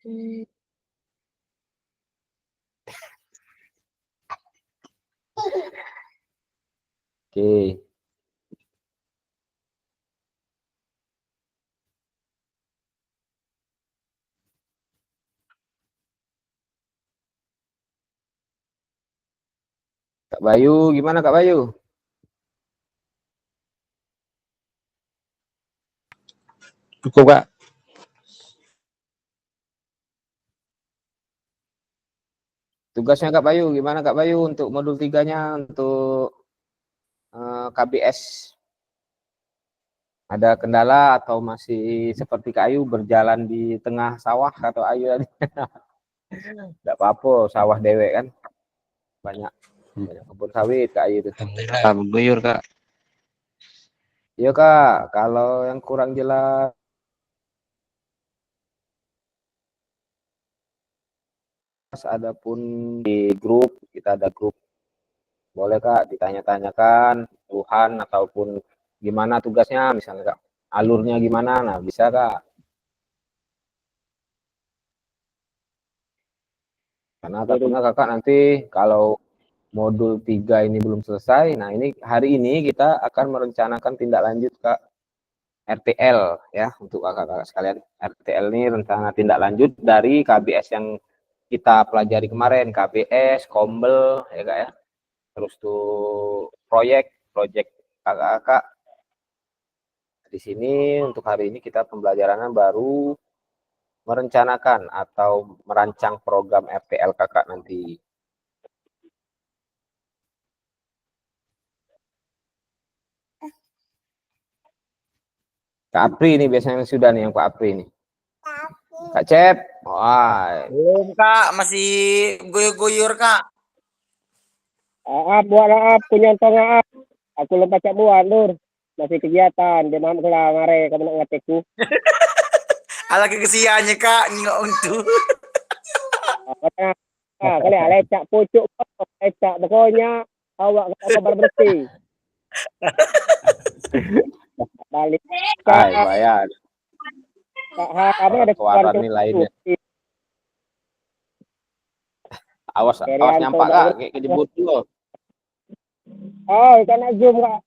Oke. Kak Bayu, gimana Kak Bayu? Cukup, Kak. Tugasnya Kak Bayu, gimana Kak Bayu untuk modul 3-nya untuk KBS? Ada kendala atau masih seperti Kak Ayu berjalan di tengah sawah atau Ayu tadi? Tidak apa-apa, sawah dewek kan. Banyak kebun sawit Kak Ayu itu. Alhamdulillah, mengguyur, Kak. Iya Kak, kalau yang kurang jelas adapun di grup, kita ada grup. Boleh Kak ditanya-tanyakan Tuhan ataupun gimana tugasnya misalnya Kak. Alurnya gimana? Nah, bisa Kak. Karena takutnya Kakak nanti kalau modul 3 ini belum selesai, nah ini hari ini kita akan merencanakan tindak lanjut Kak RTL ya untuk kakak-kakak sekalian. RTL ini rencana tindak lanjut dari KBS yang kita pelajari kemarin, KBS, Kombel ya Kak ya. Terus tuh proyek kakak-kakak. Di sini untuk hari ini kita pembelajaran baru merencanakan atau merancang program RTL kakak nanti. Kak Apri ini biasanya sudah nih yang Pak Apri ini. Kak Cep, wah. Belum Kak, masih guyur-guyur Kak. Buat punya tengah aku lupa cak buat Nur. Masih kegiatan dia mau kelar ngare kamu nak ngateku. Ala kegesiannya Kak, nyok untuk. Kali lecak pucuk lecak pokoknya awak kabar bersih. Balik. Hai, bayar. Kamu ada keluaran nih lainnya. Awas nyampak Kak, kayak kejebur dulu. Oh, ikan zoom Kak.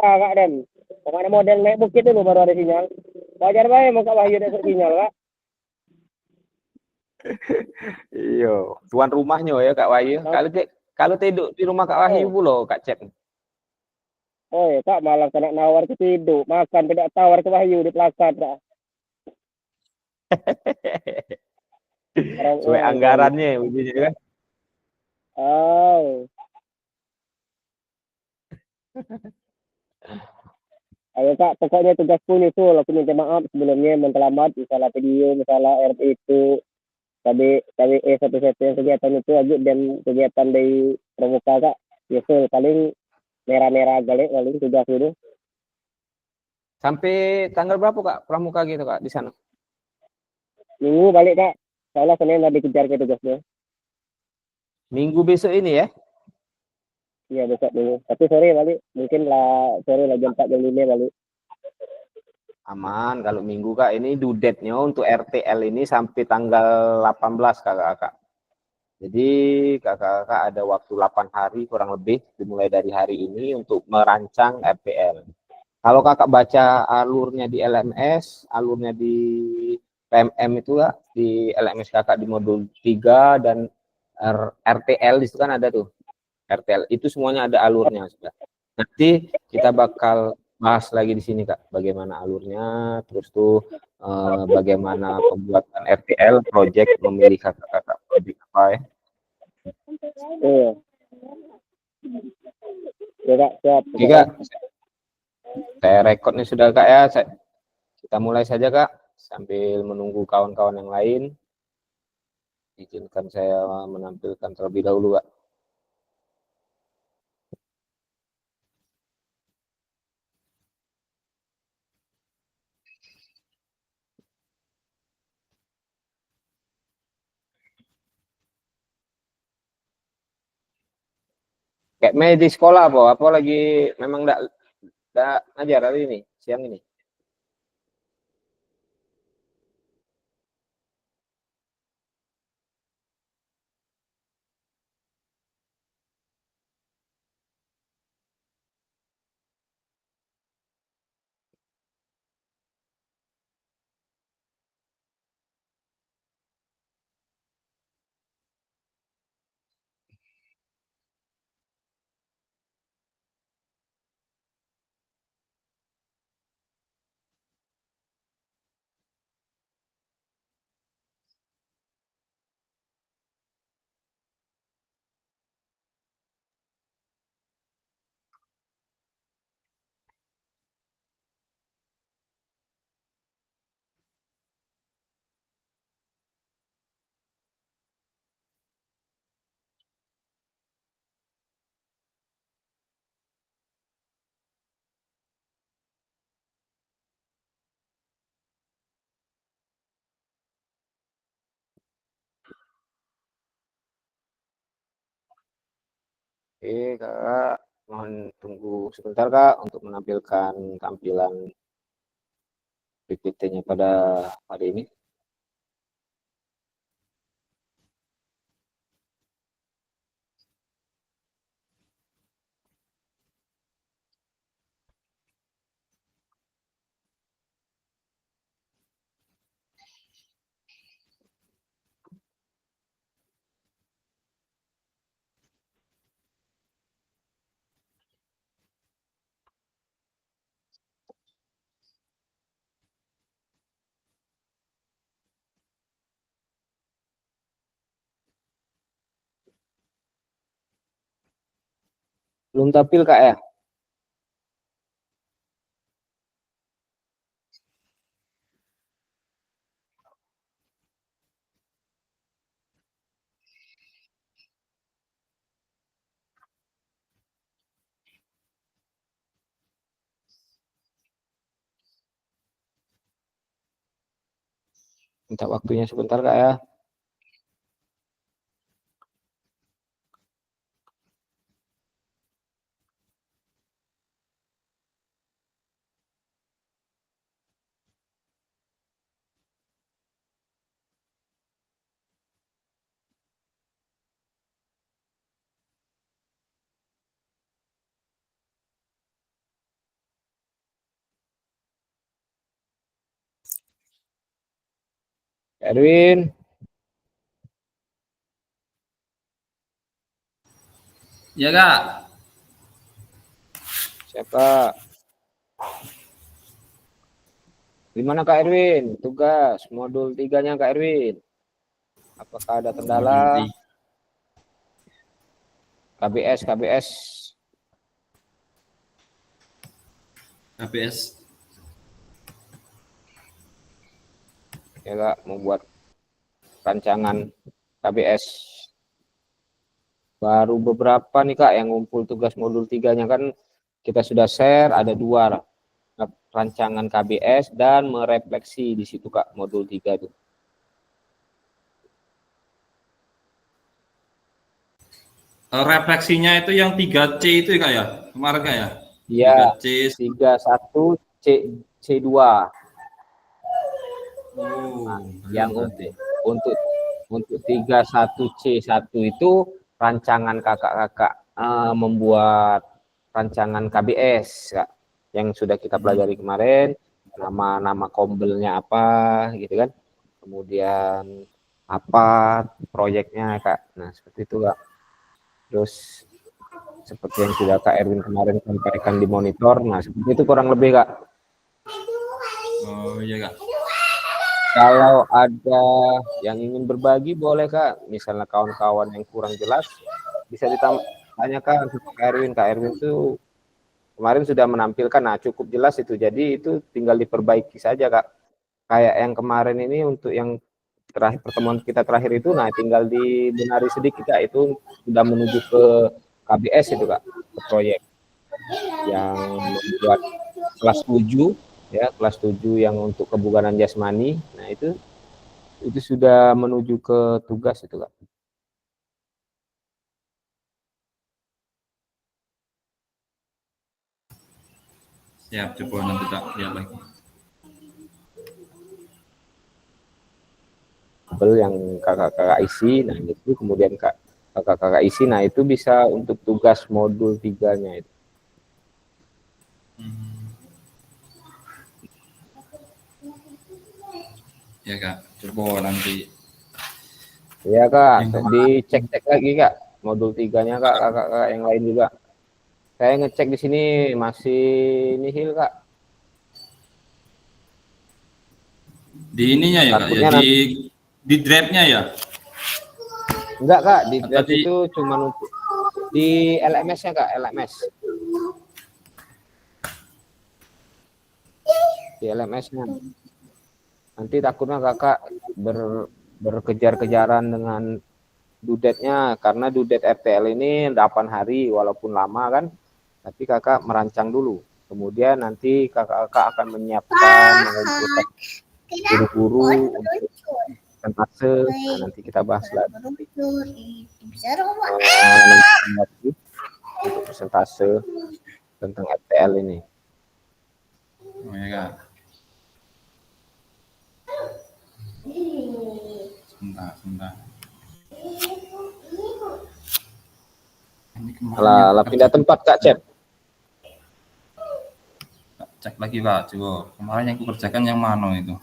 Kak Den. Pokoknya model naik bukit dulu baru ada sinyal. Wajar bae mau Kak Wahyu ada sinyal Kak. Iya, tuan rumahnya ya Kak Wahyu. Kalau tidur di rumah Kak Wahyu pula Kak Cep. Oh ya Kak malah kena nawar ke tidur, makan tidak tawar ke Wahyu di pelakat Kak. Sesuai anggarannya begitu kan. Oh. Ayo Kak, pokoknya tugasku nyusul. Aku minta maaf sebelumnya terlambat, misalnya video, misalnya RT itu, KBE satu-satu yang kegiatan itu aja dan kegiatan dari pramuka Kak. Nyusul paling merah-merah galek paling tugas itu. Sampai tanggal berapa Kak pramuka gitu Kak di sana? Minggu balik Kak. Soalnya Senin tadi kejar ke tugasnya. Minggu besok ini ya? Iya besok dulu. Tapi sore balik. Mungkin lah sore lah jam 4 jam 5 balik. Aman kalau minggu Kak, ini due date-nya untuk RTL ini sampai tanggal 18 Kakak. Jadi kakak-kakak ada waktu 8 hari kurang lebih dimulai dari hari ini untuk merancang RTL. Kalau kakak baca alurnya di LMS, alurnya di PMM itu Kak, di LMS kakak di modul 3 dan RTL di situ kan ada tuh. RTL itu semuanya ada alurnya sudah. Nanti kita bakal bahas lagi di sini Kak, bagaimana alurnya, terus tuh bagaimana pembuatan RTL project, memilih kakak-kakak project apa ya. Iya. Ya Kak, siap. Oke Kak, saya rekodnya sudah Kak ya, kita mulai saja Kak, sambil menunggu kawan-kawan yang lain. Izinkan saya menampilkan terlebih dahulu Kak. Kayak main di sekolah apa lagi memang enggak ngajar hari ini, siang ini. Oke Kak, mohon tunggu sebentar Kak untuk menampilkan tampilan PPT-nya pada hari ini. Belum tampil Kak ya? Minta waktunya sebentar Kak ya. Erwin, Ya Kak, siapa? Gimana Kak Erwin? Tugas modul 3-nya Kak Erwin. Apakah ada modul kendala? 3. KBS. KPS. Ya Kak, membuat rancangan KBS. Baru beberapa nih Kak yang ngumpul tugas modul 3-nya kan kita sudah share ada 2 rancangan KBS dan merefleksi di situ Kak modul 3 itu. Refleksinya itu yang 3C itu ya Kak ya? Kemarin Kak ya? Iya, 3C. 31 C2. Oh, Yang berarti. untuk 31C1 itu rancangan kakak-kakak membuat rancangan KBS Kak, yang sudah kita pelajari kemarin, nama kombelnya apa gitu kan, kemudian apa proyeknya Kak. Nah seperti itu Kak. Terus seperti yang sudah Kak Erwin kemarin sampaikan di monitor, nah seperti itu kurang lebih Kak. Oh iya Kak. Kalau ada yang ingin berbagi boleh Kak, misalnya kawan-kawan yang kurang jelas bisa ditanyakan ke Kak Erwin. Kak Erwin itu kemarin sudah menampilkan, nah cukup jelas itu, jadi itu tinggal diperbaiki saja Kak. Kayak yang kemarin ini untuk yang terakhir pertemuan kita terakhir itu, nah tinggal dibenari sedikit Kak, itu sudah menuju ke KBS itu Kak, ke proyek yang membuat kelas 7 ya, kelas 7 yang untuk kebugaran jasmani. Nah itu sudah menuju ke tugas itu Kak. Siap, coba nanti tak lihat lagi. Yang kakak-kakak isi, nah itu kemudian kakak-kakak isi, nah itu bisa untuk tugas modul 3-nya itu. Ya Kak, coba nanti. Ya Kak, dicek-cek lagi Kak, modul 3-nya Kak, kakak-kakak yang lain juga. Saya ngecek di sini masih nihil Kak. Di ininya ya Kak ya, di drive-nya ya? Enggak Kak, di drive Atau itu cuma untuk di LMS-nya Kak, LMS. Di LMS-nya. Nanti takutnya kakak berkejar-kejaran dengan dudetnya, karena dudet RTL ini 8 hari walaupun lama kan, tapi kakak merancang dulu. Kemudian nanti kakak akan menyiapkan, mengumpulkan guru-guru untuk persentase. Nah, nanti kita bahas lagi. untuk persentase tentang RTL ini. Oh ya kak. Sebentar. Ini kemarin Lah pindah tempat Kak Cep. cek lagi Pak, coba kemarin yang aku kerjakan yang mana itu?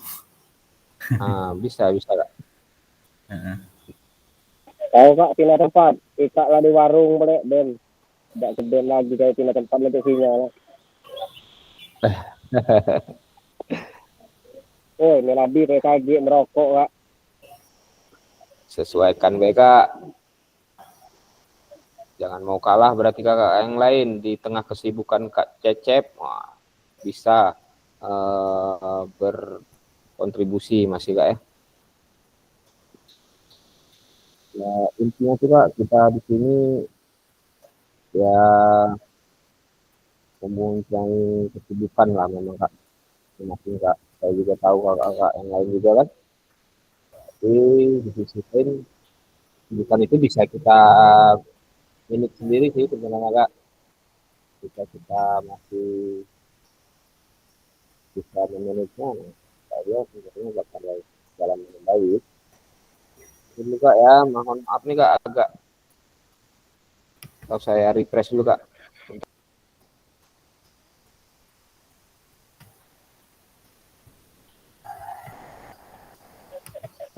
Bisa Kak. Tahu Kak, pindah tempat. Ikak lah di warung boleh Ben. Tidak ke Ben lagi kayak pindah tempat nanti sinyal. Oh, ini Nabi PKG merokok Kak. Sesuaikan Kak. Jangan mau kalah berarti kakak yang lain di tengah kesibukan Kak Cecep. Wah, bisa berkontribusi masih Kak ya. Ya intinya sih Kak, kita di sini ya mempunyai kesibukan lah memang Kak. Masing Kak, saya juga tahu kakak yang lain juga kan. Tapi di sisi lain kesibukan itu bisa kita milik sendiri sih sebenarnya Kak. Jika kita masih bisa memanagenya, saya sebenarnya bakal jalan dengan baik. Ini Kak ya, mohon maaf nih Kak, agak kalau saya refresh dulu Kak.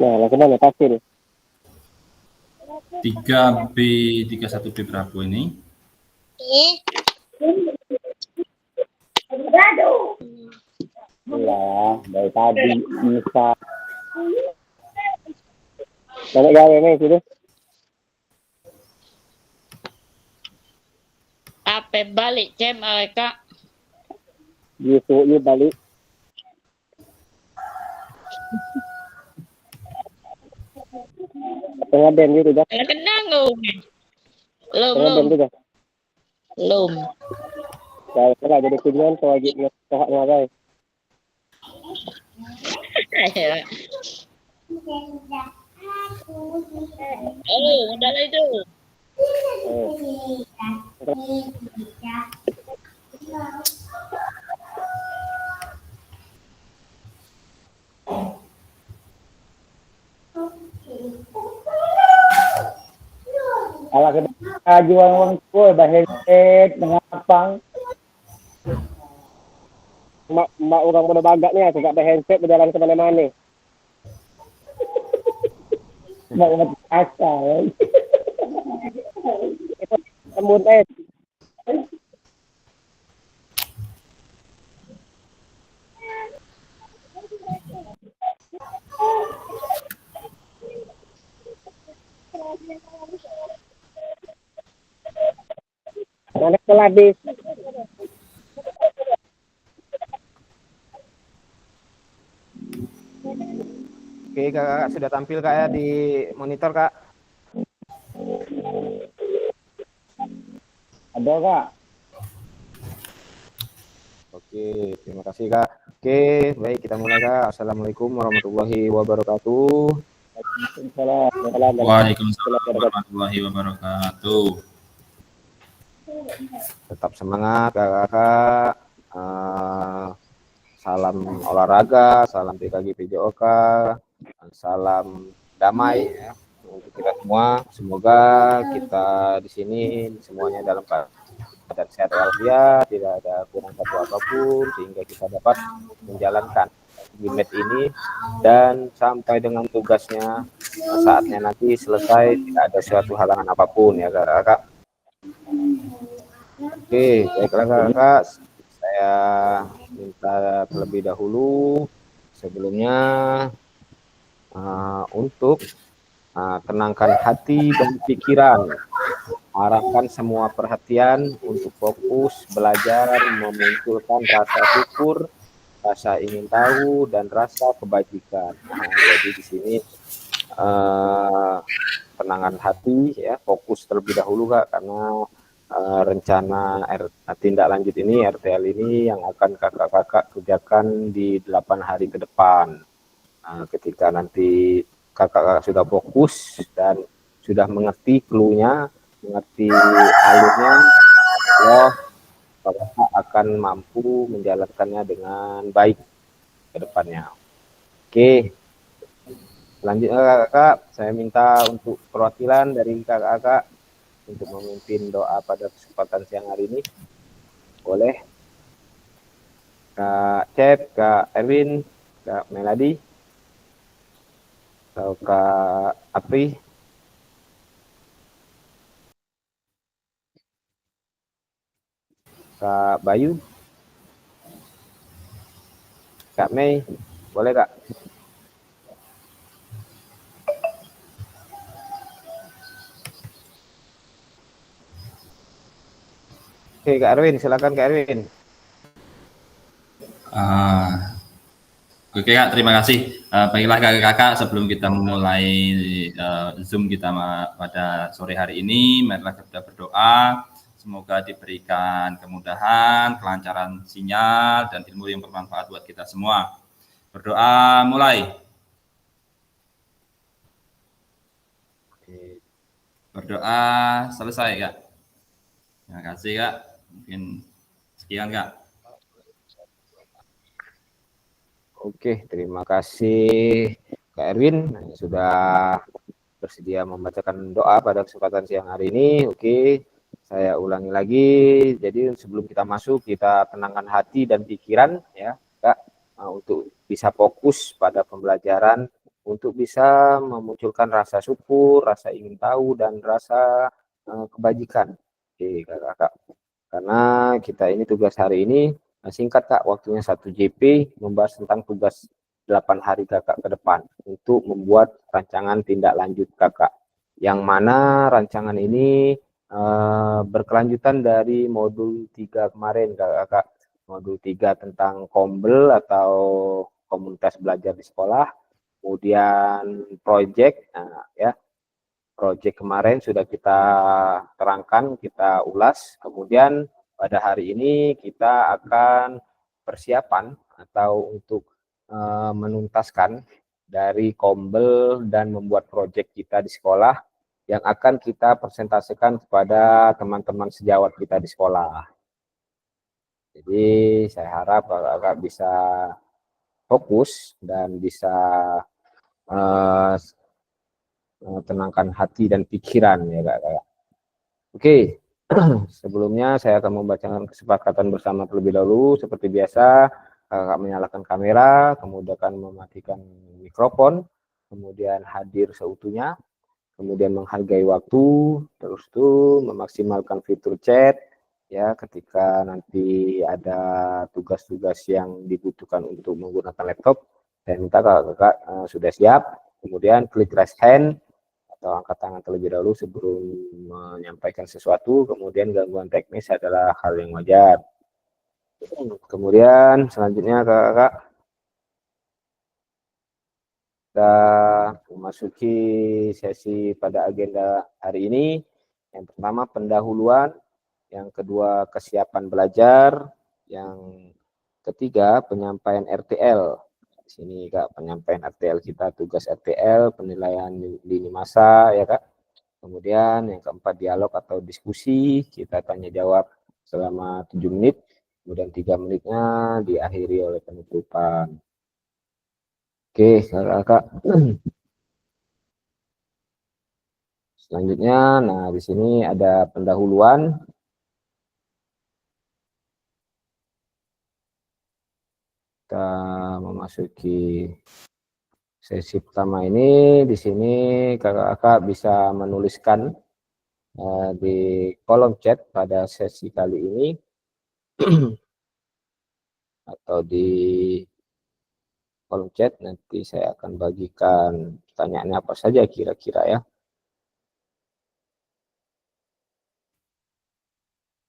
Nah, langsung mana pasti nih. 3B 31B Bravo ini. Iya, dari tadi bisa. Banyak gawe nih situ. Apa balik Cem Kak? Gitu, balik. Tengah band gitu dah. Kena nanggung. Belum. Tengah band juga. Belum. Saya kira jadi kunyon tuh lagi nggak ngagai. Udah lah itu. Alah kita jual uang kue bahead mengapang. Mak orang pada bagak nih, aku gak ada handset berjalan kemana-mana. Mak umat asal. Itu tembun mana kelabis. Oke kakak sudah tampil Kak ya di monitor Kak. Ada Kak. Oke, terima kasih Kak. Oke, baik kita mulai Kak. Assalamualaikum warahmatullahi wabarakatuh. Waalaikumsalam warahmatullahi wabarakatuh. Tetap semangat kakak-kakak. Salam olahraga, salam PKG PJOK, salam damai ya untuk kita semua. Semoga kita di sini semuanya dalam keadaan sehat walafiat, tidak ada kurang satu apapun, sehingga kita dapat menjalankan Gimet ini dan sampai dengan tugasnya saatnya nanti selesai, tidak ada suatu halangan apapun ya kakak-kakak. Oke, baiklah kakak, saya minta terlebih dahulu sebelumnya untuk tenangkan hati dan pikiran, arahkan semua perhatian untuk fokus belajar, memunculkan rasa syukur, rasa ingin tahu, dan rasa kebajikan. Jadi di sini tenangkan hati ya, fokus terlebih dahulu Kak, karena rencana tindak lanjut ini RTL ini yang akan kakak-kakak kerjakan di 8 hari ke depan. Ketika nanti kakak-kakak sudah fokus dan sudah mengerti clue-nya, mengerti alurnya, Allah Kakak akan mampu menjalankannya dengan baik ke depannya. Oke, selanjutnya kakak, saya minta untuk perwakilan dari kakak untuk memimpin doa pada kesempatan siang hari ini. Boleh Kak Cep, Kak Erwin, Kak Meladi, atau Kak Apri. Kak Bayu, Kak Mei, boleh Kak? Oke Kak Erwin, silakan Kak Erwin. Oke Kak, terima kasih. Baiklah kakak-kakak, sebelum kita memulai Zoom kita pada sore hari ini, marilah kita berdoa. Semoga diberikan kemudahan, kelancaran sinyal, dan ilmu yang bermanfaat buat kita semua. Berdoa mulai. Berdoa selesai Kak. Terima kasih Kak. Mungkin sekian Kak. Oke, terima kasih Kak Erwin sudah bersedia membacakan doa pada kesempatan siang hari ini. Oke, saya ulangi lagi. Jadi sebelum kita masuk, kita tenangkan hati dan pikiran ya, Kak, untuk bisa fokus pada pembelajaran, untuk bisa memunculkan rasa syukur, rasa ingin tahu dan rasa kebajikan. Oke, Kakak. Karena kita ini tugas hari ini singkat Kak, waktunya 1 JP membahas tentang tugas 8 hari Kakak ke depan untuk membuat rancangan tindak lanjut Kakak. Yang mana rancangan ini berkelanjutan dari modul 3 kemarin Kakak. Modul 3 tentang kombel atau komunitas belajar di sekolah. Kemudian project, ya. Project kemarin sudah kita terangkan, kita ulas. Kemudian pada hari ini kita akan persiapan atau untuk menuntaskan dari kombel dan membuat proyek kita di sekolah yang akan kita presentasikan kepada teman-teman sejawat kita di sekolah. Jadi saya harap kakak bisa fokus dan bisa tenangkan hati dan pikiran ya kakak. Oke. Sebelumnya saya akan membacakan kesepakatan bersama terlebih dahulu. Seperti biasa, kakak menyalakan kamera, kemudian mematikan mikrofon, kemudian hadir seutuhnya, kemudian menghargai waktu, terus tuh memaksimalkan fitur chat, ya ketika nanti ada tugas-tugas yang dibutuhkan untuk menggunakan laptop, saya minta kakak sudah siap, kemudian klik raise hand, atau angkat tangan terlebih dahulu sebelum menyampaikan sesuatu. Kemudian gangguan teknis adalah hal yang wajar. Kemudian selanjutnya kakak kita memasuki sesi pada agenda hari ini. Yang pertama pendahuluan, yang kedua kesiapan belajar, yang ketiga penyampaian RTL. Di sini Kak, penyampaian RTL kita, tugas RTL, penilaian lini masa ya Kak. Kemudian yang keempat dialog atau diskusi, kita tanya jawab selama 7 menit, kemudian 3 menitnya diakhiri oleh penutupan. Oke, Kakak. Selanjutnya, nah di sini ada pendahuluan. Kita memasuki sesi pertama ini. Di sini kakak-kakak bisa menuliskan di kolom chat pada sesi kali ini atau di kolom chat. Nanti saya akan bagikan pertanyaannya apa saja kira-kira ya.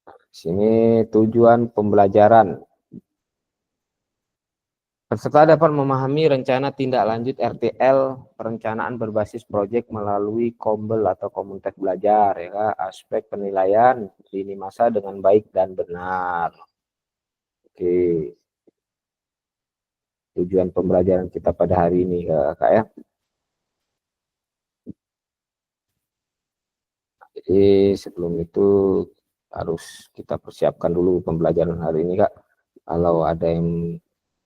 Di sini tujuan pembelajaran. Peserta dapat memahami rencana tindak lanjut RTL, perencanaan berbasis proyek melalui kombel atau komunitas belajar, ya, aspek penilaian lini masa dengan baik dan benar. Oke. Tujuan pembelajaran kita pada hari ini, Kak ya. Jadi sebelum itu harus kita persiapkan dulu pembelajaran hari ini Kak. Kalau ada yang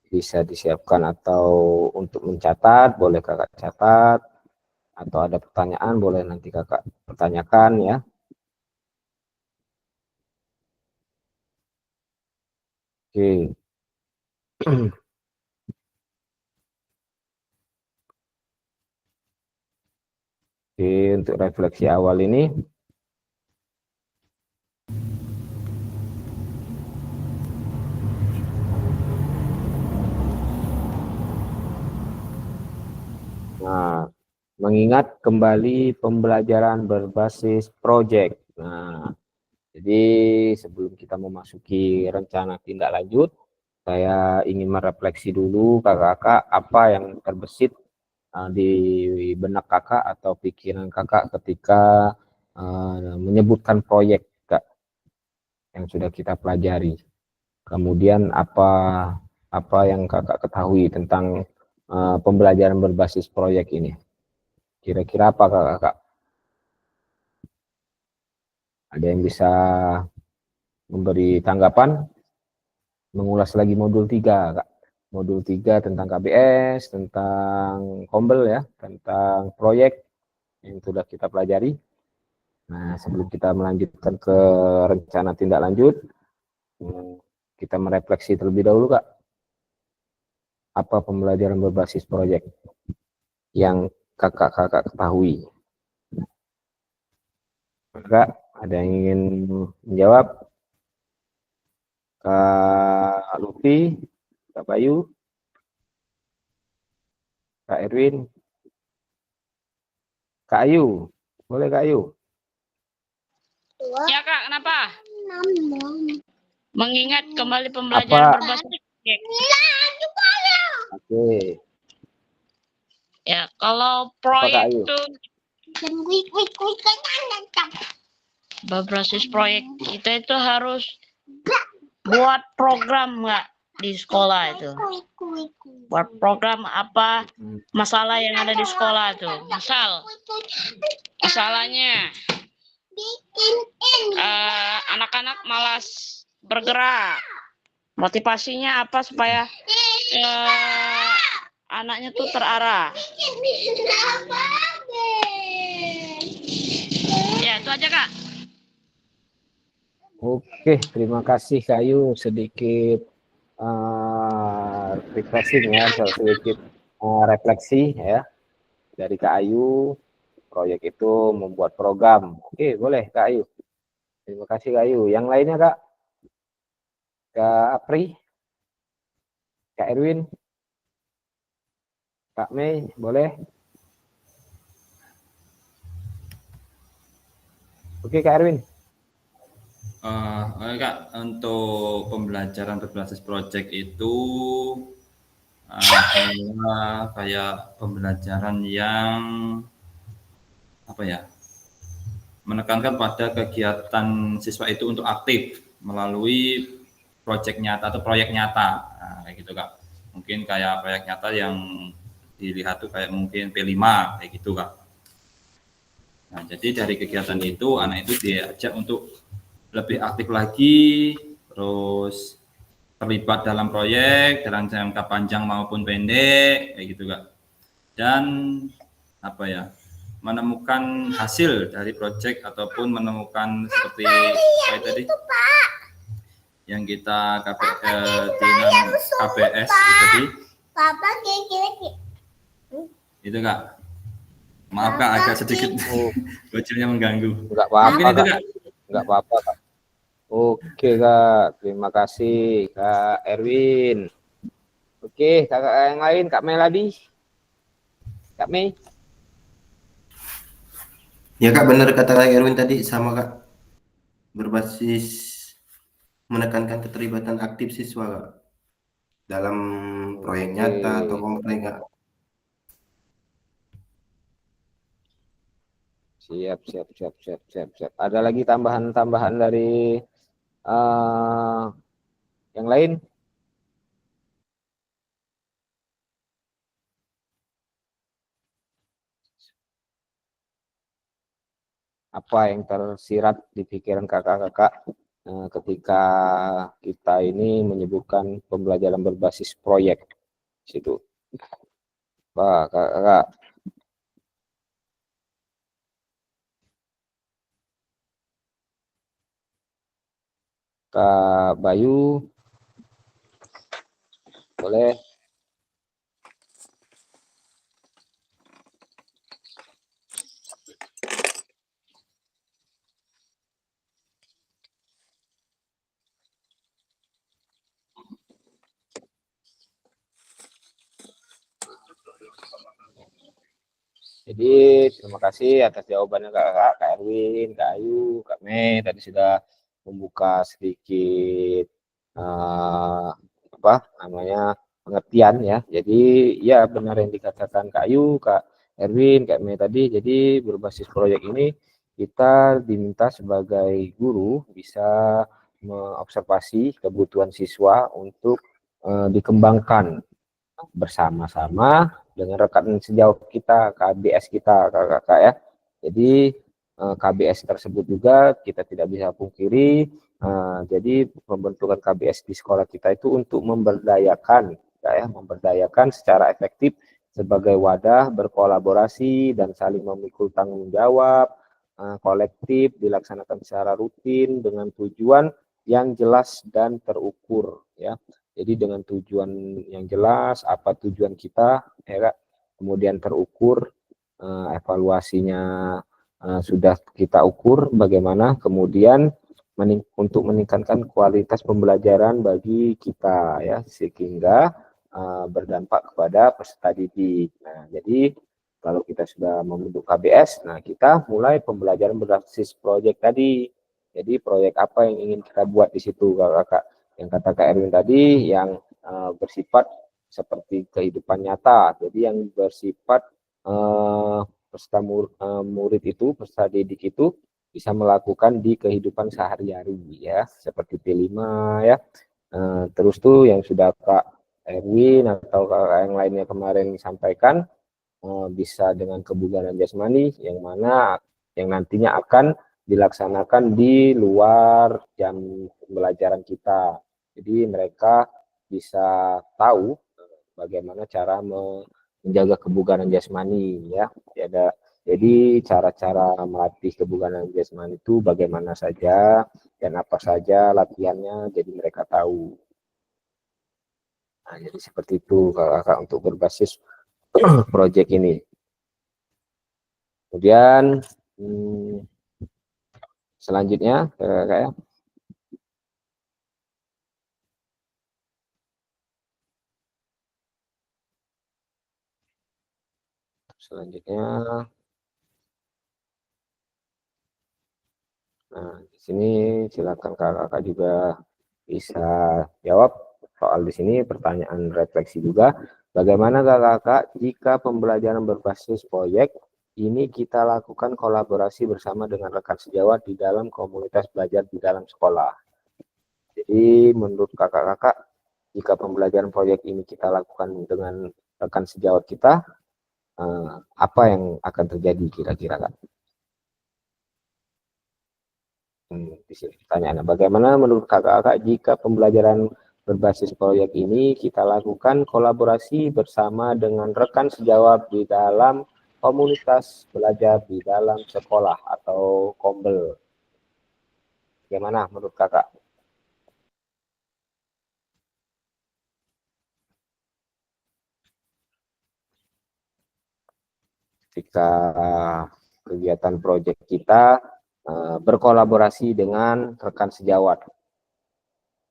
bisa disiapkan atau untuk mencatat, boleh Kakak catat, atau ada pertanyaan boleh nanti Kakak pertanyakan ya. Oke. Oke, untuk refleksi awal ini nah, mengingat kembali pembelajaran berbasis proyek. Nah, jadi sebelum kita memasuki rencana tindak lanjut, saya ingin merefleksi dulu kakak-kakak apa yang terbesit di benak kakak atau pikiran kakak ketika menyebutkan proyek Kak, yang sudah kita pelajari. Kemudian apa yang kakak ketahui tentang pembelajaran berbasis proyek ini? Kira-kira apa kakak? Ada yang bisa memberi tanggapan? Mengulas lagi modul 3 Kak. Modul 3 tentang KBS, tentang Kombel ya, tentang proyek yang sudah kita pelajari. Nah, sebelum kita melanjutkan ke rencana tindak lanjut, kita merefleksi terlebih dahulu Kak. Apa pembelajaran berbasis proyek yang kakak-kakak ketahui? Kak, ada yang ingin menjawab? Kak Luffy, Kak Bayu, Kak Erwin, Kak Ayu, boleh Kak Ayu? Ya Kak, kenapa? Mengingat kembali pembelajaran berbasis proyek. Oke, Ya, kalau Kak proyek Ayu? itu berbasis proyek kita itu harus buat program nggak di sekolah itu. Buat program apa masalah yang ada di sekolah itu. Masalahnya anak-anak malas bergerak. Motivasinya apa supaya anaknya tuh terarah. Ya, itu aja Kak. Oke, terima kasih Kak Ayu. Sedikit refreshing ya, sedikit refleksi ya dari Kak Ayu. Proyek itu membuat program. Oke, boleh Kak Ayu. Terima kasih Kak Ayu. Yang lainnya Kak? Kak Apri, Kak Erwin, Kak Mei, boleh? Oke Kak Erwin. Kak, untuk pembelajaran berbasis project itu kayak pembelajaran yang apa ya, menekankan pada kegiatan siswa itu untuk aktif melalui proyek nyata atau proyek nyata, nah, kayak gitu Kak. Mungkin kayak proyek nyata yang dilihat tuh kayak mungkin P5 kayak gitu Kak. Nah, jadi dari kegiatan itu anak itu diajak untuk lebih aktif lagi, terus terlibat dalam proyek dalam jangka panjang maupun pendek kayak gitu Kak. Dan apa ya, menemukan hasil dari proyek ataupun menemukan seperti kayak tadi yang kita KBS tadi itu Kak. Maaf Kak, agak sedikit bocilnya mengganggu. Enggak apa-apa Mungkin itu, Kak. Enggak apa-apa Kak. Oke Kak, terima kasih Kak Erwin. Oke, kakak yang lain Kak Meladi. Kak Mei. Ya Kak, benar kata Kak Erwin tadi, sama Kak, berbasis menekankan keterlibatan aktif siswa Kak, dalam proyek nyata atau komplain Kak. Siap. Ada lagi tambahan dari yang lain? apa yang tersirat di pikiran kakak-kakak ketika kita ini menyebutkan pembelajaran berbasis proyek situ. Pak, kakak. Kak Bayu, boleh? Jadi terima kasih atas jawabannya kakak, Kak Erwin, Kak Ayu, Kak Mei tadi sudah membuka sedikit apa namanya pengertian ya. Jadi ya benar yang dikatakan Kak Ayu, Kak Erwin, Kak Mei tadi. Jadi berbasis proyek ini kita diminta sebagai guru bisa mengobservasi kebutuhan siswa untuk dikembangkan bersama-sama dengan rekan sejauh kita, KBS kita, kakak-kakak ya. Jadi KBS tersebut juga kita tidak bisa pungkiri. Jadi pembentukan KBS di sekolah kita itu untuk memberdayakan, ya, memberdayakan secara efektif sebagai wadah berkolaborasi dan saling memikul tanggung jawab kolektif dilaksanakan secara rutin dengan tujuan yang jelas dan terukur, ya. Jadi dengan tujuan yang jelas, apa tujuan kita, ya Kak, kemudian terukur, evaluasinya sudah kita ukur bagaimana, kemudian untuk meningkatkan kualitas pembelajaran bagi kita ya, sehingga berdampak kepada peserta didik. Nah, jadi kalau kita sudah membentuk KBS, nah kita mulai pembelajaran berbasis proyek tadi. Jadi proyek apa yang ingin kita buat di situ, Kakak? Yang kata Kak Erwin tadi yang bersifat seperti kehidupan nyata. Jadi yang bersifat peserta murid itu, peserta didik itu bisa melakukan di kehidupan sehari-hari ya, seperti P5 ya. Terus tuh yang sudah Kak Erwin atau kakak yang lainnya kemarin sampaikan bisa dengan kebugaran jasmani yang mana yang nantinya akan dilaksanakan di luar jam pembelajaran kita. Jadi mereka bisa tahu bagaimana cara menjaga kebugaran jasmani ya. Jadi cara-cara melatih kebugaran jasmani itu bagaimana saja dan apa saja latihannya, jadi mereka tahu. Nah, jadi seperti itu kakak untuk berbasis proyek ini. Kemudian selanjutnya kakak ya. Selanjutnya, nah di sini silakan kakak juga bisa jawab soal di sini pertanyaan refleksi juga. Bagaimana kakak jika pembelajaran berbasis proyek ini kita lakukan kolaborasi bersama dengan rekan sejawat di dalam komunitas belajar di dalam sekolah. Jadi menurut kakak-kakak, jika pembelajaran proyek ini kita lakukan dengan rekan sejawat kita, apa yang akan terjadi kira-kira Kak? Di sini pertanyaannya, bagaimana menurut kakak-kakak jika pembelajaran berbasis proyek ini kita lakukan kolaborasi bersama dengan rekan sejawat di dalam komunitas belajar di dalam sekolah atau kombel? Bagaimana menurut kakak? Ketika kegiatan proyek kita berkolaborasi dengan rekan sejawat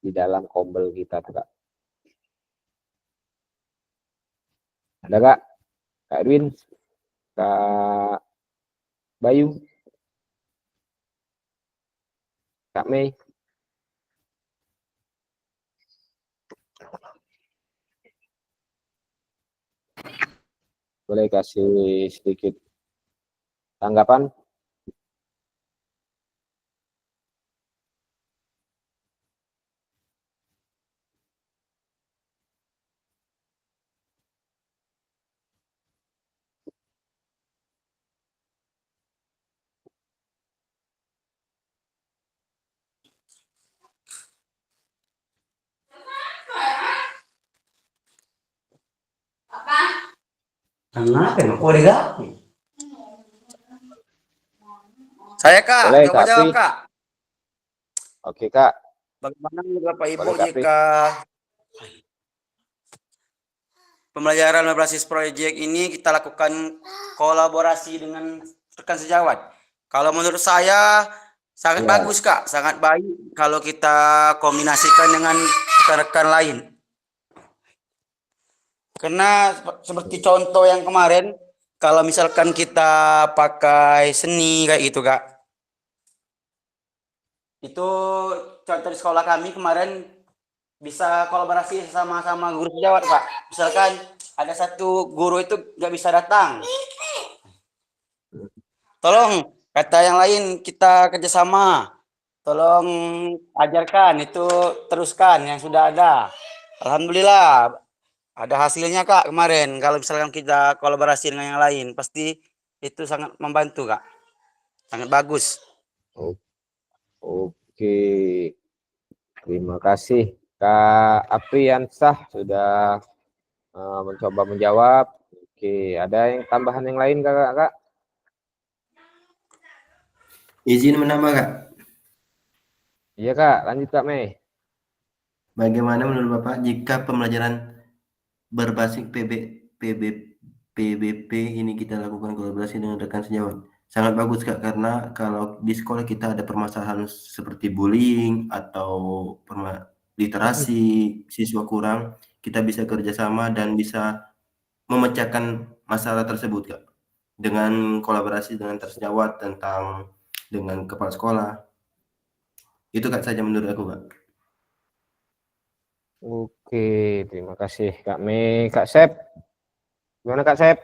di dalam kombel kita, Kak. Ada Kak? Kak Erwin? Kak Bayu? Kak Mei? Boleh kasih sedikit tanggapan? Kenapa? Boleh gak? Saya Kak, Boleh, coba Kak jawab Pri. Kak. Oke, Kak. Bagaimana menurut Bapak Ibu Boleh, Kak Pri. jika pembelajaran berbasis proyek ini kita lakukan kolaborasi dengan rekan sejawat? Kalau menurut saya sangat Iya. bagus Kak, sangat baik kalau kita kombinasikan dengan rekan-rekan lain. Karena seperti contoh yang kemarin, kalau misalkan kita pakai seni kayak gitu Kak, itu contoh di sekolah kami kemarin bisa kolaborasi sama-sama guru sejawat Kak. Misalkan ada satu guru itu nggak bisa datang, tolong kata yang lain kita kerjasama, tolong ajarkan itu, teruskan yang sudah ada. Alhamdulillah ada hasilnya Kak kemarin. Kalau misalkan kita kolaborasi dengan yang lain, pasti itu sangat membantu Kak, sangat bagus. Oke. Terima kasih Kak Apriansah sudah mencoba menjawab. Oke, ada yang tambahan yang lain Kak? Izin menambah Kak. Iya Kak, lanjut Kak Mei. Bagaimana menurut Bapak jika pembelajaran berbasis PBP ini kita lakukan kolaborasi dengan rekan sejawat? Sangat bagus Kak, karena kalau di sekolah kita ada permasalahan seperti bullying atau literasi siswa kurang, kita bisa kerjasama dan bisa memecahkan masalah tersebut Kak, dengan kolaborasi dengan tersejawat dengan kepala sekolah. Itu Kak saja menurut aku Kak. Oke, terima kasih Kak Mei. Kak Sep, gimana Kak Sep?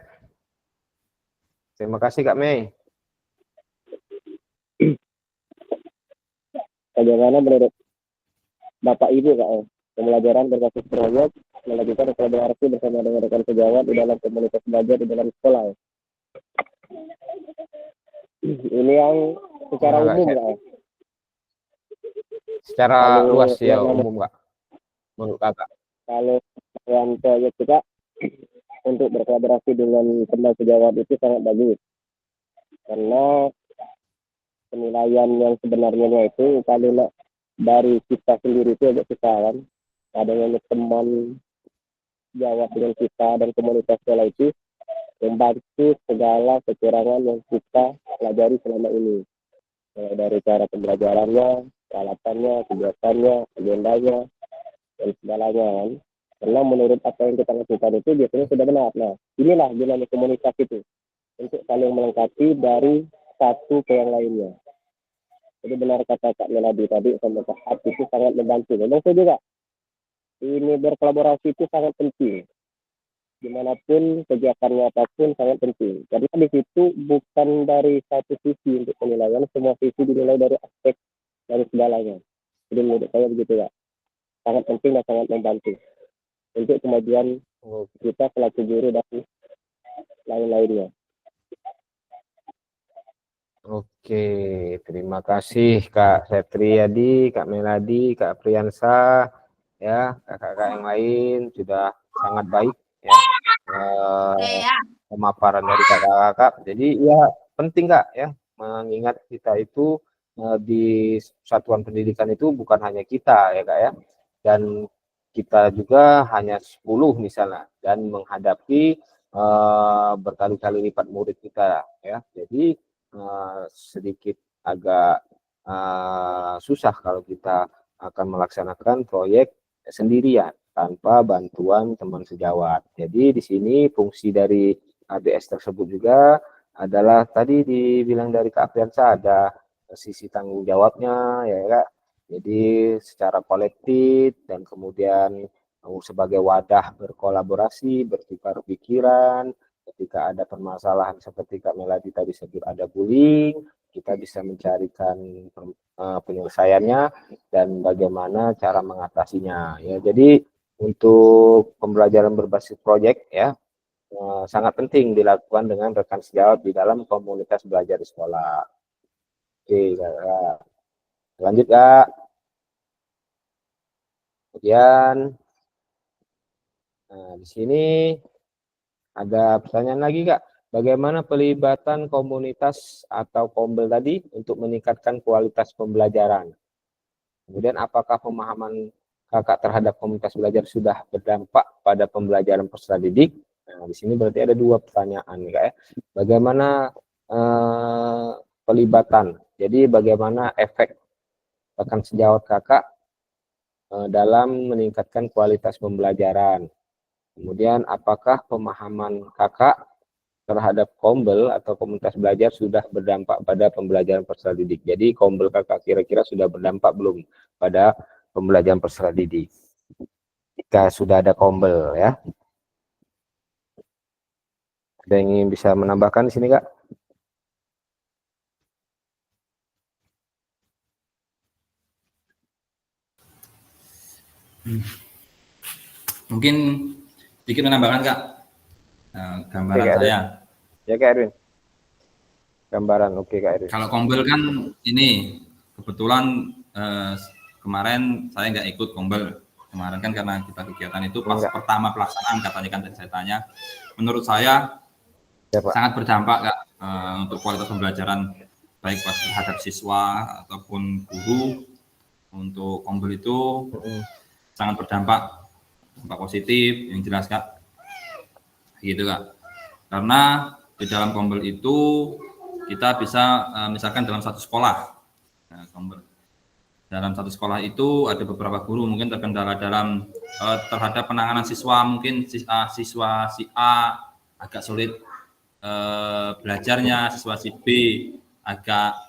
Terima kasih Kak Mei. Bagaimana menurut Bapak Ibu Kak? Pembelajaran berbasis proyek melakukan kolaborasi bersama dengan rekan sejawat di dalam komunitas belajar di dalam sekolah. Ini yang secara Gimana, Kak umum Sep? Kak. Secara Kalau luas ya yang umum Kak. Menurut Kakak. Kalau yang proyek kita untuk berkolaborasi dengan teman sejawat itu sangat bagus, karena penilaian yang sebenarnya itu kalau dari kita sendiri itu agak susah kan, adanya teman jawab dengan kita dan komunitas sekolah itu membantu segala kekurangan yang kita pelajari selama ini, mulai dari cara pembelajarannya, peralatannya, kegiatannya, agendanya, dan segalanya kan. Karena menurut apa yang kita lakukan itu biasanya sudah benar. Nah, inilah gunanya komunitas itu, untuk saling melengkapi dari satu ke yang lainnya. Jadi benar kata Kak Meladi tadi, sama Kak Art itu sangat membantu. Memang saya juga, ini berkolaborasi itu sangat penting. Dimanapun kegiatannya apapun sangat penting. Karena di situ bukan dari satu sisi untuk penilaian, semua sisi dinilai dari aspek dari segalanya. Jadi menurut saya begitu ya. Sangat penting dan sangat membantu untuk kemajuan kita selaku guru dan lain-lainnya. Oke, terima kasih Kak Septriadi, Kak Meladi, Kak Priyansa, ya kakak-kakak yang lain sudah sangat baik ya pemaparan dari kakak-kakak. Jadi ya penting Kak ya mengingat kita itu di satuan pendidikan itu bukan hanya kita ya Kak ya, dan kita juga hanya 10 misalnya dan menghadapi berkali-kali lipat murid kita ya. Jadi sedikit agak susah kalau kita akan melaksanakan proyek sendirian tanpa bantuan teman sejawat. Jadi di sini fungsi dari ABS tersebut juga adalah tadi dibilang dari Kak Apriansa ada sisi tanggung jawabnya ya Kak. Jadi secara kolektif dan kemudian sebagai wadah berkolaborasi, bertukar pikiran, ketika ada permasalahan seperti Kak Meladi tadi sebut ada bullying, kita bisa mencarikan penyelesaiannya dan bagaimana cara mengatasinya. Ya, jadi untuk pembelajaran berbasis proyek ya sangat penting dilakukan dengan rekan sejawat di dalam komunitas belajar di sekolah. Oke, Kak. Lanjut Kak. Kemudian di sini Ada pertanyaan lagi Kak, bagaimana pelibatan komunitas atau kombel tadi untuk meningkatkan kualitas pembelajaran? Kemudian apakah pemahaman Kakak terhadap komunitas belajar sudah berdampak pada pembelajaran peserta didik? Nah, di sini berarti ada 2 pertanyaan Kak ya. Bagaimana pelibatan? Jadi bagaimana efek rekan sejawat Kakak dalam meningkatkan kualitas pembelajaran? Kemudian apakah pemahaman Kakak terhadap kombel atau komunitas belajar sudah berdampak pada pembelajaran peserta didik? Jadi kombel Kakak kira-kira sudah berdampak belum pada pembelajaran peserta didik? Jika sudah ada kombel ya. Ada yang ingin bisa menambahkan di sini Kak? Mungkin sedikit menambahkan Kak, gambaran Oke, saya. Ya Kak Erwin. Gambaran, oke Kak Erwin. Kalau kombel kan ini kebetulan kemarin saya nggak ikut kombel. Kemarin kan karena kita kegiatan itu pas pertama pelaksanaan katanya kan saya tanya. Menurut saya ya, Pak, sangat berdampak Kak, untuk kualitas pembelajaran baik terhadap siswa ataupun guru. Untuk kombel itu sangat berdampak positif yang jelas Kak, gitu Kak. Karena di dalam kombel itu kita bisa misalkan dalam satu sekolah, dalam satu sekolah itu ada beberapa guru mungkin terkendala dalam terhadap penanganan siswa, mungkin siswa si A agak sulit belajarnya, siswa si B agak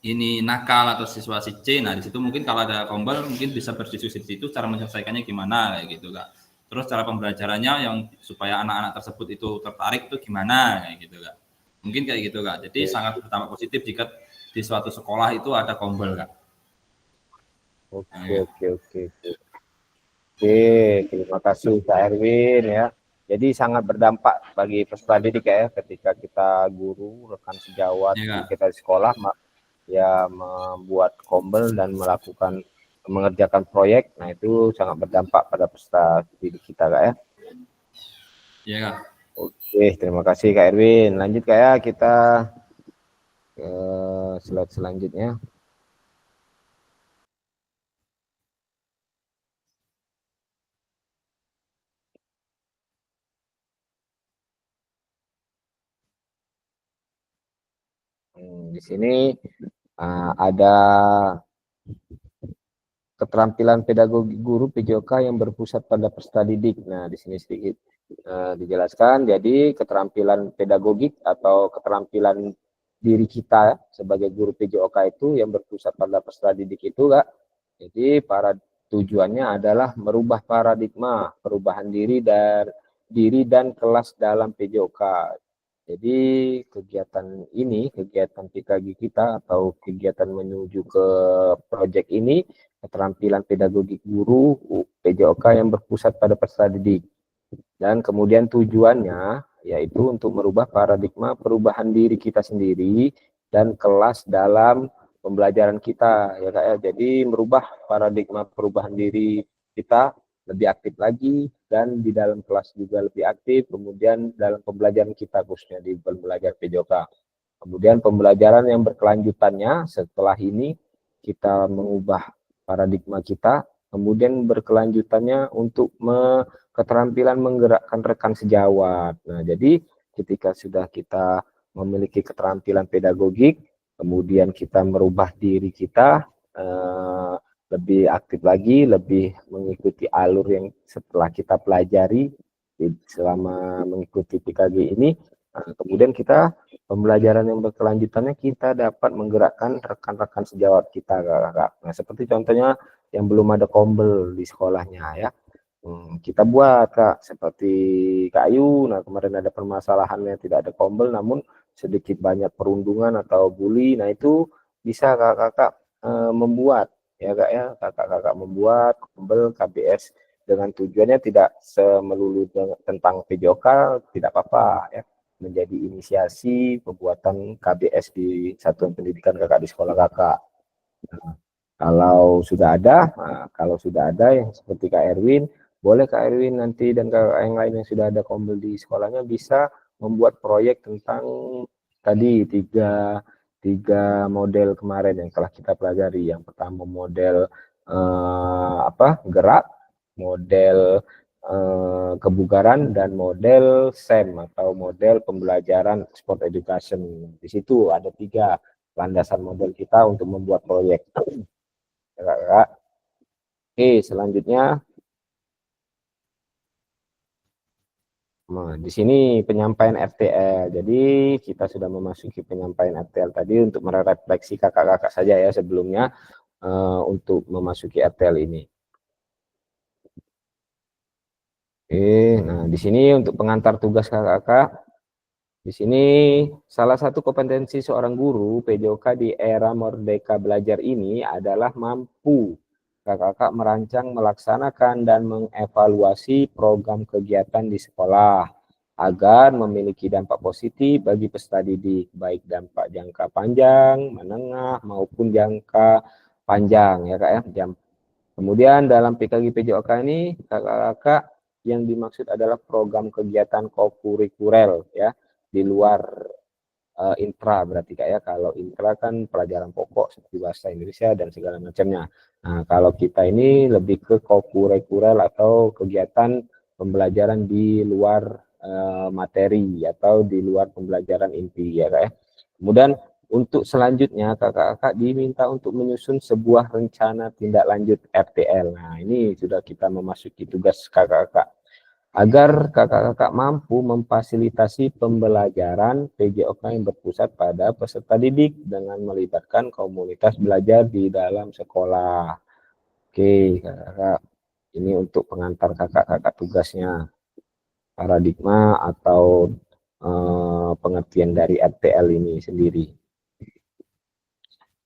ini nakal, atau siswa si C. Nah di situ mungkin kalau ada kombel mungkin bisa berdiskusi di situ cara menyelesaikannya gimana kayak gitu Kak. Terus cara pembelajarannya yang supaya anak-anak tersebut itu tertarik itu gimana kayak gitu Kak. Mungkin kayak gitu Kak. Jadi sangat berdampak positif jika di suatu sekolah itu ada kombel Kak. Oke, terima kasih Kak Erwin ya. Jadi sangat berdampak bagi peserta didik ya ketika kita guru, rekan sejawat ya, kita di sekolah ya membuat kombel dan mengerjakan proyek. Nah itu sangat berdampak pada peserta didik kita Kak ya. Iya Kak. Oke, terima kasih Kak Erwin. Lanjut Kak ya, kita ke slide selanjutnya. Di sini ada keterampilan pedagogi guru PJOK yang berpusat pada peserta didik. Nah, di sini sedikit dijelaskan. Jadi, keterampilan pedagogik atau keterampilan diri kita sebagai guru PJOK itu yang berpusat pada peserta didik itu, Kak. Jadi, tujuannya adalah merubah paradigma perubahan diri dan kelas dalam PJOK. Jadi kegiatan ini, kegiatan PKG kita atau kegiatan menuju ke proyek ini, keterampilan pedagogik guru PJOK yang berpusat pada peserta didik. Dan kemudian tujuannya yaitu untuk merubah paradigma perubahan diri kita sendiri dan kelas dalam pembelajaran kita ya Kak ya. Jadi merubah paradigma perubahan diri kita lebih aktif lagi, dan di dalam kelas juga lebih aktif, kemudian dalam pembelajaran kita khususnya di pembelajaran PJOK. Kemudian pembelajaran yang berkelanjutannya setelah ini kita mengubah paradigma kita, kemudian berkelanjutannya untuk keterampilan menggerakkan rekan sejawat. Nah, jadi ketika sudah kita memiliki keterampilan pedagogik, kemudian kita merubah diri kita, lebih aktif lagi, lebih mengikuti alur yang setelah kita pelajari selama mengikuti PKG ini. Kemudian kita pembelajaran yang berkelanjutannya kita dapat menggerakkan rekan-rekan sejawat kita, Kak. Nah, seperti contohnya yang belum ada kombel di sekolahnya ya. Kita buat Kak, seperti Kak Ayu. Nah, kemarin ada permasalahannya tidak ada kombel, namun sedikit banyak perundungan atau bully. Nah, itu bisa Kakak membuat ya Kak ya, kakak-kakak membuat kombel KBS dengan tujuannya tidak semelulu tentang PJOK, tidak apa-apa ya, menjadi inisiasi pembuatan KBS di satuan pendidikan kakak di sekolah kakak. Nah, kalau sudah ada yang seperti Kak Erwin, boleh Kak Erwin nanti dan Kak yang lain yang sudah ada kombel di sekolahnya bisa membuat proyek tentang tadi tiga model kemarin yang telah kita pelajari. Yang pertama model gerak, model kebugaran, dan model SEM atau model pembelajaran sport education. Di situ ada 3 landasan model kita untuk membuat proyek. Kak. Oke, selanjutnya. Nah, di sini penyampaian RTL. Jadi kita sudah memasuki penyampaian RTL tadi untuk merefleksi kakak-kakak saja ya sebelumnya untuk memasuki RTL ini. Oke, nah di sini untuk pengantar tugas kakak-kakak. Di sini salah satu kompetensi seorang guru PJOK di era Merdeka Belajar ini adalah mampu kakak-kakak merancang, melaksanakan, dan mengevaluasi program kegiatan di sekolah agar memiliki dampak positif bagi peserta didik, baik dampak jangka panjang, menengah, maupun jangka panjang ya Kak ya. Kemudian dalam PKG PJOK ini kakak-kakak yang dimaksud adalah program kegiatan kokurikuler ya, di luar intra berarti Kak ya. Kalau intra kan pelajaran pokok seperti bahasa Indonesia dan segala macamnya. Nah, kalau kita ini lebih ke kokurikuler atau kegiatan pembelajaran di luar materi atau di luar pembelajaran inti ya Kak ya. Kemudian untuk selanjutnya kakak-kakak diminta untuk menyusun sebuah rencana tindak lanjut RTL. Nah, ini sudah kita memasuki tugas kakak-kakak. Agar kakak-kakak mampu memfasilitasi pembelajaran PJOK yang berpusat pada peserta didik dengan melibatkan komunitas belajar di dalam sekolah. Oke, kakak-kakak. Ini untuk pengantar kakak-kakak tugasnya. Paradigma atau pengertian dari RTL ini sendiri.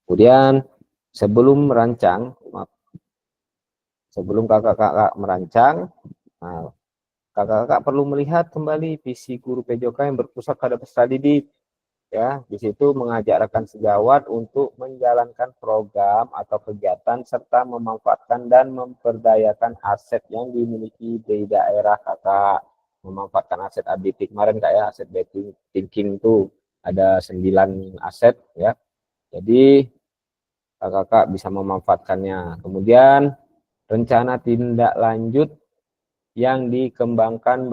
Kemudian sebelum kakak-kakak merancang, nah, kakak-kakak perlu melihat kembali visi guru PJOK yang berpusat pada peserta didik. Ya, di situ mengajak rekan sejawat untuk menjalankan program atau kegiatan serta memanfaatkan dan memperdayakan aset yang dimiliki di daerah kakak. Memanfaatkan aset ABT kemarin Kak ya, aset thinking itu ada 9 aset ya. Jadi kakak bisa memanfaatkannya. Kemudian rencana tindak lanjut yang dikembangkan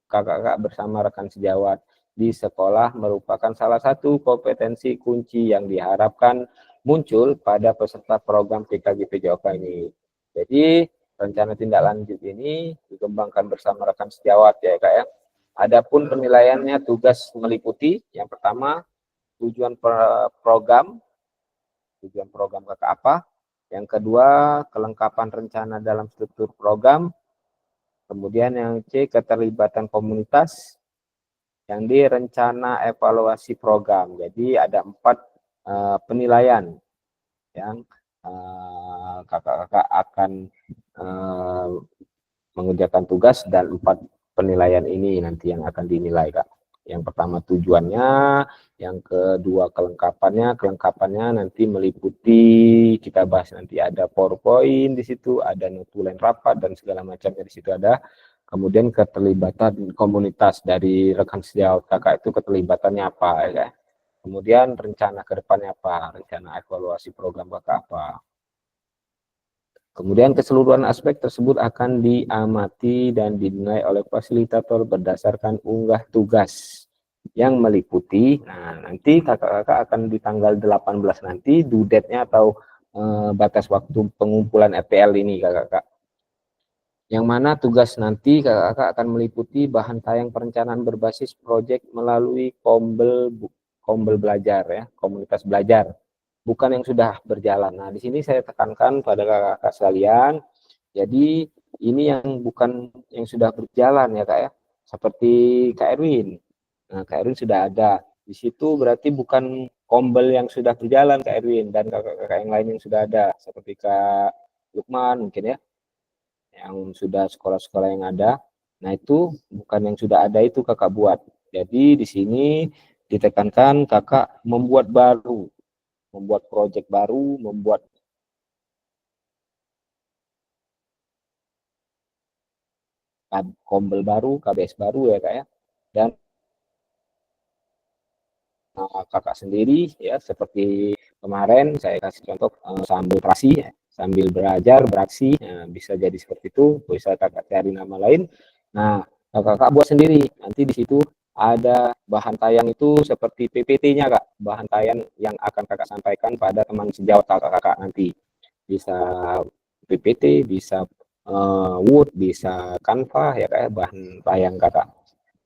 kakak-kakak bersama rekan sejawat di sekolah merupakan salah satu kompetensi kunci yang diharapkan muncul pada peserta program PKG PJOK ini. Jadi rencana tindak lanjut ini dikembangkan bersama rekan sejawat ya Kak ya. Adapun penilaiannya tugas meliputi yang pertama tujuan program kakak apa, yang kedua kelengkapan rencana dalam struktur program, kemudian yang C keterlibatan komunitas, yang D rencana evaluasi program. Jadi ada 4 penilaian yang kakak-kakak akan mengerjakan tugas dan 4 penilaian ini nanti yang akan dinilai Kak. Yang pertama tujuannya, yang kedua kelengkapannya nanti meliputi, kita bahas nanti ada PowerPoint di situ, ada notulen rapat dan segala macamnya di situ ada. Kemudian keterlibatan komunitas dari rekan sejawat kakak itu keterlibatannya apa ya. Kemudian rencana ke depannya apa, rencana evaluasi program kakak apa. Kemudian keseluruhan aspek tersebut akan diamati dan dinilai oleh fasilitator berdasarkan unggah tugas yang meliputi. Nah, nanti kakak-kakak akan di tanggal 18 nanti due date-nya atau batas waktu pengumpulan RTL ini kakak-kakak. Yang mana tugas nanti kakak-kakak akan meliputi bahan tayang perencanaan berbasis proyek melalui kombel belajar ya, komunitas belajar. Bukan yang sudah berjalan. Nah, di sini saya tekankan pada kakak-kakak sekalian. Jadi ini yang bukan yang sudah berjalan ya Kak ya. Seperti Kak Erwin. Nah, Kak Erwin sudah ada. Di situ berarti bukan kombel yang sudah berjalan Kak Erwin dan kakak-kakak yang lain yang sudah ada. Seperti Kak Lukman mungkin ya. Yang sudah sekolah-sekolah yang ada. Nah, itu bukan yang sudah ada itu kakak buat. Jadi di sini ditekankan kakak membuat baru. Membuat proyek baru, membuat kombel baru, KBS baru ya kak ya. Dan kakak sendiri ya seperti kemarin saya kasih contoh sambil operasi, sambil belajar beraksi, bisa jadi seperti itu. Bisa kakak cari nama lain. Nah kakak buat sendiri. Nanti di situ ada bahan tayang itu seperti PPT-nya kak, bahan tayang yang akan kakak sampaikan pada teman sejawat kakak nanti. Bisa PPT, bisa Word, bisa Canva ya kak, bahan tayang kakak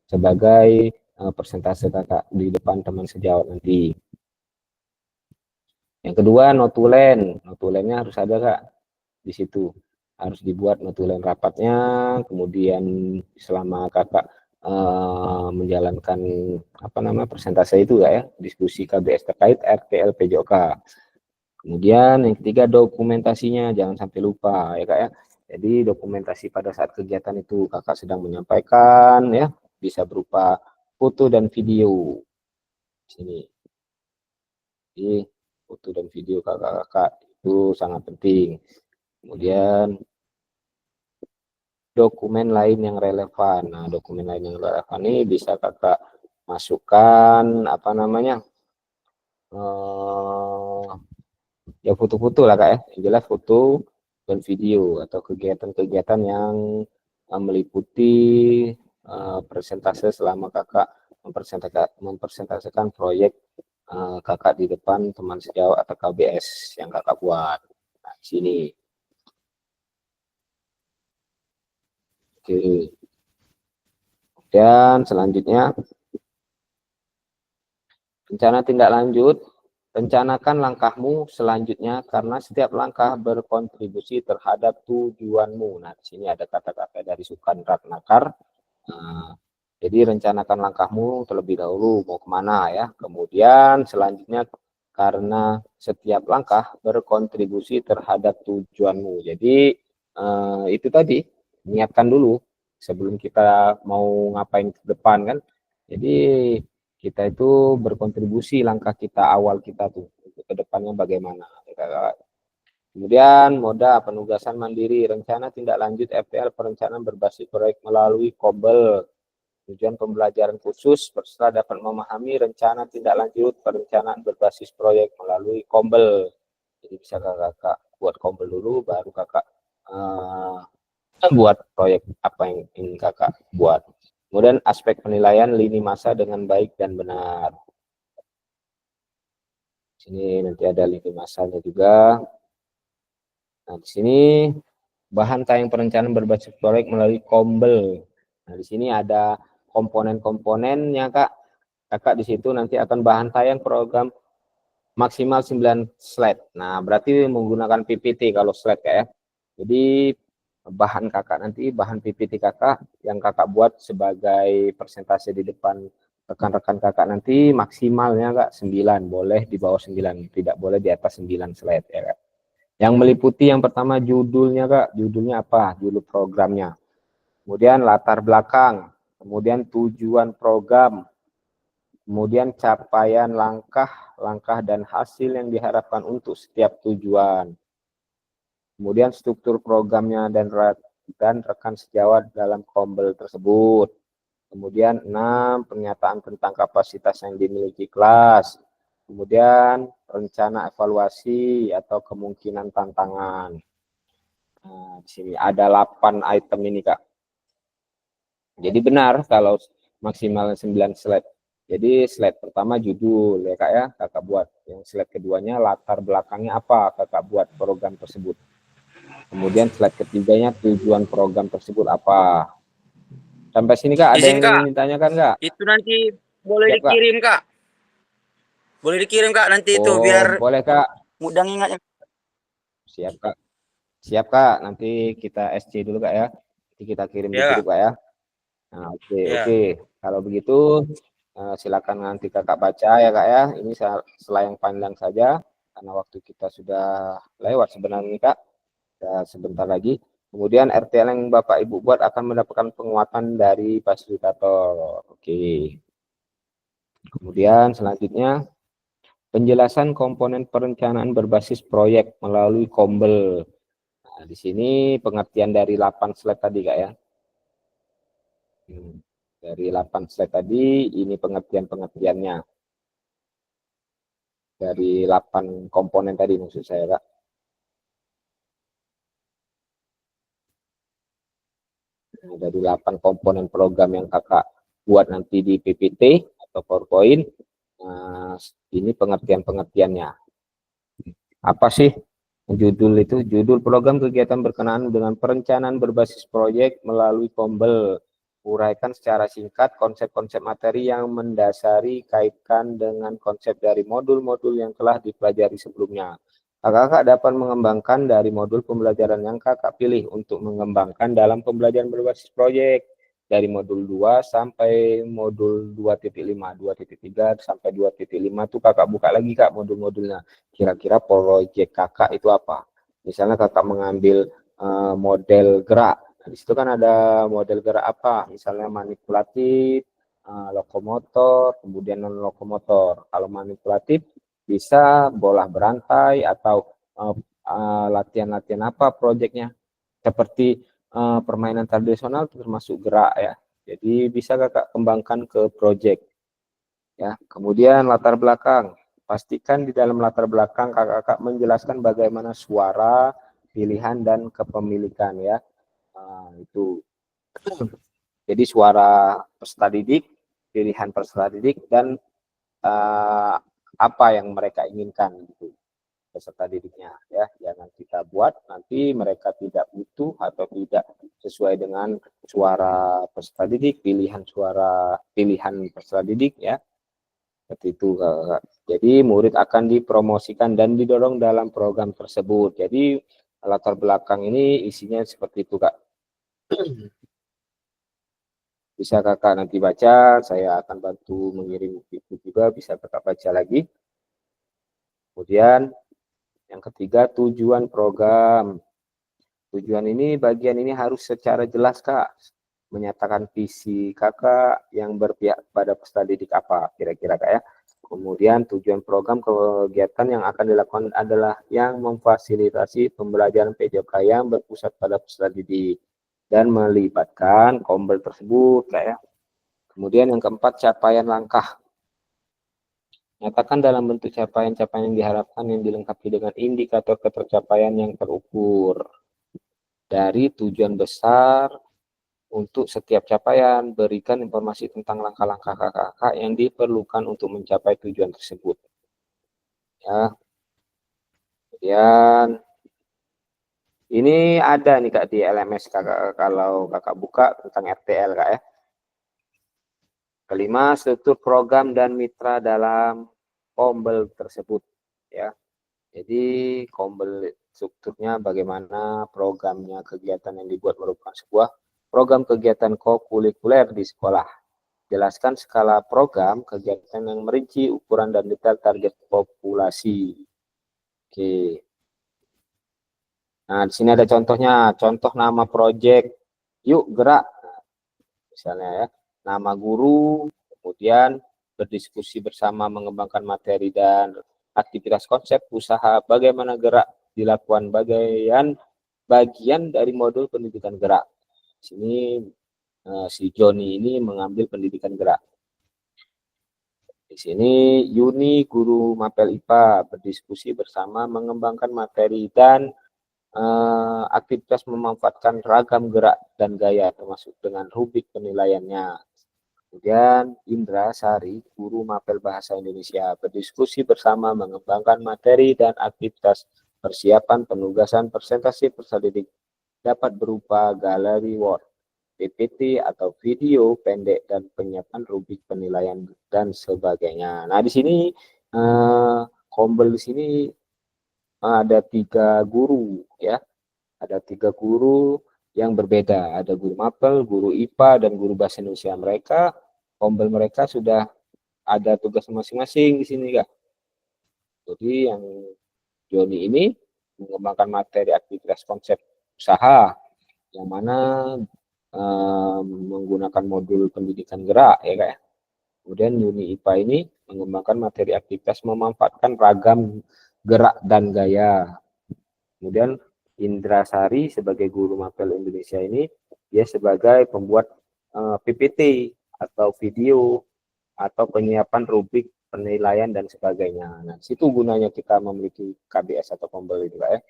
sebagai persentase kakak di depan teman sejawat nanti. Yang kedua notulen, notulennya harus ada kak di situ, harus dibuat notulen rapatnya. Kemudian selama kakak menjalankan persentase itu ya, diskusi KBS terkait RTL PJOK. Kemudian yang ketiga dokumentasinya jangan sampai lupa ya kak ya. Jadi dokumentasi pada saat kegiatan itu kakak sedang menyampaikan ya, bisa berupa foto dan video. Sini. Jadi foto dan video kakak-kakak itu sangat penting. Kemudian dokumen lain yang relevan. Nah, dokumen lain yang relevan ini bisa kakak masukkan ya foto-foto lah kak ya. Yang jelas foto dan video atau kegiatan-kegiatan yang meliputi persentase selama kakak mempresentasikan proyek kakak di depan teman sejawat atau KBS yang kakak buat. Nah, di sini. Oke. Dan selanjutnya rencana tindak lanjut. Rencanakan langkahmu selanjutnya karena setiap langkah berkontribusi terhadap tujuanmu. Nah, di sini ada kata-kata dari Sukan Ratnakar. Jadi rencanakan langkahmu terlebih dahulu mau kemana ya. Kemudian selanjutnya karena setiap langkah berkontribusi terhadap tujuanmu. Jadi itu tadi, niatkan dulu sebelum kita mau ngapain ke depan kan. Jadi kita itu berkontribusi langkah kita awal kita tuh untuk ke depannya bagaimana. Kemudian moda penugasan mandiri, rencana tindak lanjut FTL perencanaan berbasis proyek melalui Kombel. Tujuan pembelajaran khusus peserta dapat memahami rencana tindak lanjut perencanaan berbasis proyek melalui Kombel. Jadi bisa kakak buat Kombel dulu, baru kakak buat proyek apa yang ingin kakak buat. Kemudian aspek penilaian lini masa dengan baik dan benar. Sini nanti ada lini masanya juga. Nah, di sini bahan tayang perencanaan berbasis proyek melalui Kombel. Nah, di sini ada komponen-komponennya kak. Kakak di situ nanti akan bahan tayang program maksimal 9 slide. Nah, berarti menggunakan PPT kalau slide kak ya. Jadi bahan kakak nanti, bahan PPT kakak yang kakak buat sebagai persentase di depan rekan-rekan kakak nanti maksimalnya kak 9, boleh di bawah 9, tidak boleh di atas 9 slide ya kak. Yang meliputi yang pertama judulnya kak, judulnya apa? Judul programnya. Kemudian latar belakang, kemudian tujuan program, kemudian capaian langkah dan hasil yang diharapkan untuk setiap tujuan. Kemudian struktur programnya dan rekan sejawat dalam Kombel tersebut. Kemudian 6, pernyataan tentang kapasitas yang dimiliki kelas. Kemudian rencana evaluasi atau kemungkinan tantangan. Nah, di sini ada 8 item ini kak. Jadi benar kalau maksimal 9 slide. Jadi slide pertama judul ya kak ya, kakak buat. Yang slide keduanya latar belakangnya apa kakak buat program tersebut. Kemudian slide ketiganya tujuan program tersebut apa. Sampai sini kak, ada Izin, yang ingin ditanyakan kak? Itu nanti boleh Siap, dikirim kak. Boleh dikirim kak nanti itu biar boleh kak. mudah ingatnya. Siap kak. Siap kak, nanti kita SC dulu kak ya. Nanti kita kirim di Ya. grup kak ya. Nah, oke. Kalau begitu silakan nanti kakak baca ya kak ya. Ini selayang pandang saja karena waktu kita sudah lewat sebenarnya kak. Sebentar lagi. Kemudian RTL yang Bapak Ibu buat akan mendapatkan penguatan dari fasilitator. Oke. Kemudian selanjutnya penjelasan komponen perencanaan berbasis proyek melalui Kombel. Nah, di sini pengertian dari 8 slide tadi kak ya. Dari 8 slide tadi, ini pengertian-pengertiannya. Dari 8 komponen tadi maksud saya, Kak. Nah, dari 8 komponen program yang kakak buat nanti di PPT atau PowerPoint, nah, ini pengertian-pengertiannya. Apa sih judul itu? Judul program kegiatan berkenaan dengan perencanaan berbasis proyek melalui Kombel. Uraikan secara singkat konsep-konsep materi yang mendasari, kaitkan dengan konsep dari modul-modul yang telah dipelajari sebelumnya. Kakak dapat mengembangkan dari modul pembelajaran yang kakak pilih untuk mengembangkan dalam pembelajaran berbasis proyek. Dari modul 2 sampai modul 2.5, 2.3 sampai 2.5 tuh kakak buka lagi, Kak, modul-modulnya. Kira-kira proyek kakak itu apa? Misalnya kakak mengambil model gerak. Nah, di situ kan ada model gerak apa? Misalnya manipulatif, lokomotor, kemudian non lokomotor. Kalau manipulatif bisa bola berantai atau latihan-latihan apa proyeknya. Seperti permainan tradisional termasuk gerak ya. Jadi bisa kakak kembangkan ke proyek. Ya, kemudian latar belakang. Pastikan di dalam latar belakang kakak menjelaskan bagaimana suara, pilihan dan kepemilikan ya. Itu. Jadi suara peserta didik, pilihan peserta didik dan apa yang mereka inginkan gitu peserta didiknya ya. Jangan kita buat nanti mereka tidak butuh atau tidak sesuai dengan suara peserta didik, pilihan peserta didik ya. Seperti itu. Jadi murid akan dipromosikan dan didorong dalam program tersebut. Jadi latar belakang ini isinya seperti itu, Kak. Bisa kakak nanti baca, saya akan bantu mengirim buku juga, bisa kakak baca lagi. Kemudian yang ketiga, tujuan program. Tujuan ini, bagian ini harus secara jelas, Kak. Menyatakan visi kakak yang berpihak pada peserta didik apa, kira-kira, Kak ya. Kemudian tujuan program kegiatan yang akan dilakukan adalah yang memfasilitasi pembelajaran PJK yang berpusat pada peserta didik dan melibatkan Kombel tersebut, Kak ya. Kemudian yang keempat, capaian langkah. Nyatakan dalam bentuk capaian-capaian yang diharapkan yang dilengkapi dengan indikator ketercapaian yang terukur. Dari tujuan besar untuk setiap capaian, berikan informasi tentang langkah-langkah kakak yang diperlukan untuk mencapai tujuan tersebut. Ya. Kemudian ini ada nih, Kak, di LMS kakak, kalau kakak buka tentang RTL, Kak ya. Kelima, struktur program dan mitra dalam Kombel tersebut ya. Jadi Kombel strukturnya bagaimana, programnya, kegiatan yang dibuat merupakan sebuah program kegiatan kokurikuler di sekolah. Jelaskan skala program kegiatan yang merinci ukuran dan detail target populasi. Oke. Nah, di sini ada contohnya, contoh nama proyek Yuk Gerak. Misalnya ya, nama guru, kemudian berdiskusi bersama mengembangkan materi dan aktivitas konsep usaha, bagaimana gerak dilakukan bagian dari modul pendidikan gerak. Di sini si Joni ini mengambil pendidikan gerak. Di sini Yuni, guru mapel IPA, berdiskusi bersama mengembangkan materi dan aktivitas memanfaatkan ragam gerak dan gaya termasuk dengan rubrik penilaiannya. Kemudian Indra Sari, guru mapel bahasa Indonesia, berdiskusi bersama mengembangkan materi dan aktivitas persiapan penugasan presentasi peserta didik dapat berupa galeri Word, PPT atau video pendek dan penyiapan rubrik penilaian dan sebagainya. Nah, di sini Kombel di sini ada 3 guru ya. Ada 3 guru yang berbeda. Ada guru mapel, guru IPA, dan guru bahasa Indonesia. Kombel mereka sudah ada tugas masing-masing di sini, Kak. Jadi yang Joni ini mengembangkan materi aktivitas konsep usaha yang mana menggunakan modul pendidikan gerak ya, Kak. Kemudian Yuni IPA ini mengembangkan materi aktivitas memanfaatkan ragam gerak dan gaya. Kemudian Indra Sari sebagai guru mapel Indonesia ini dia sebagai pembuat PPT atau video atau penyiapan rubrik penilaian dan sebagainya. Nah, situ gunanya kita memiliki KBS atau pembeli juga ya.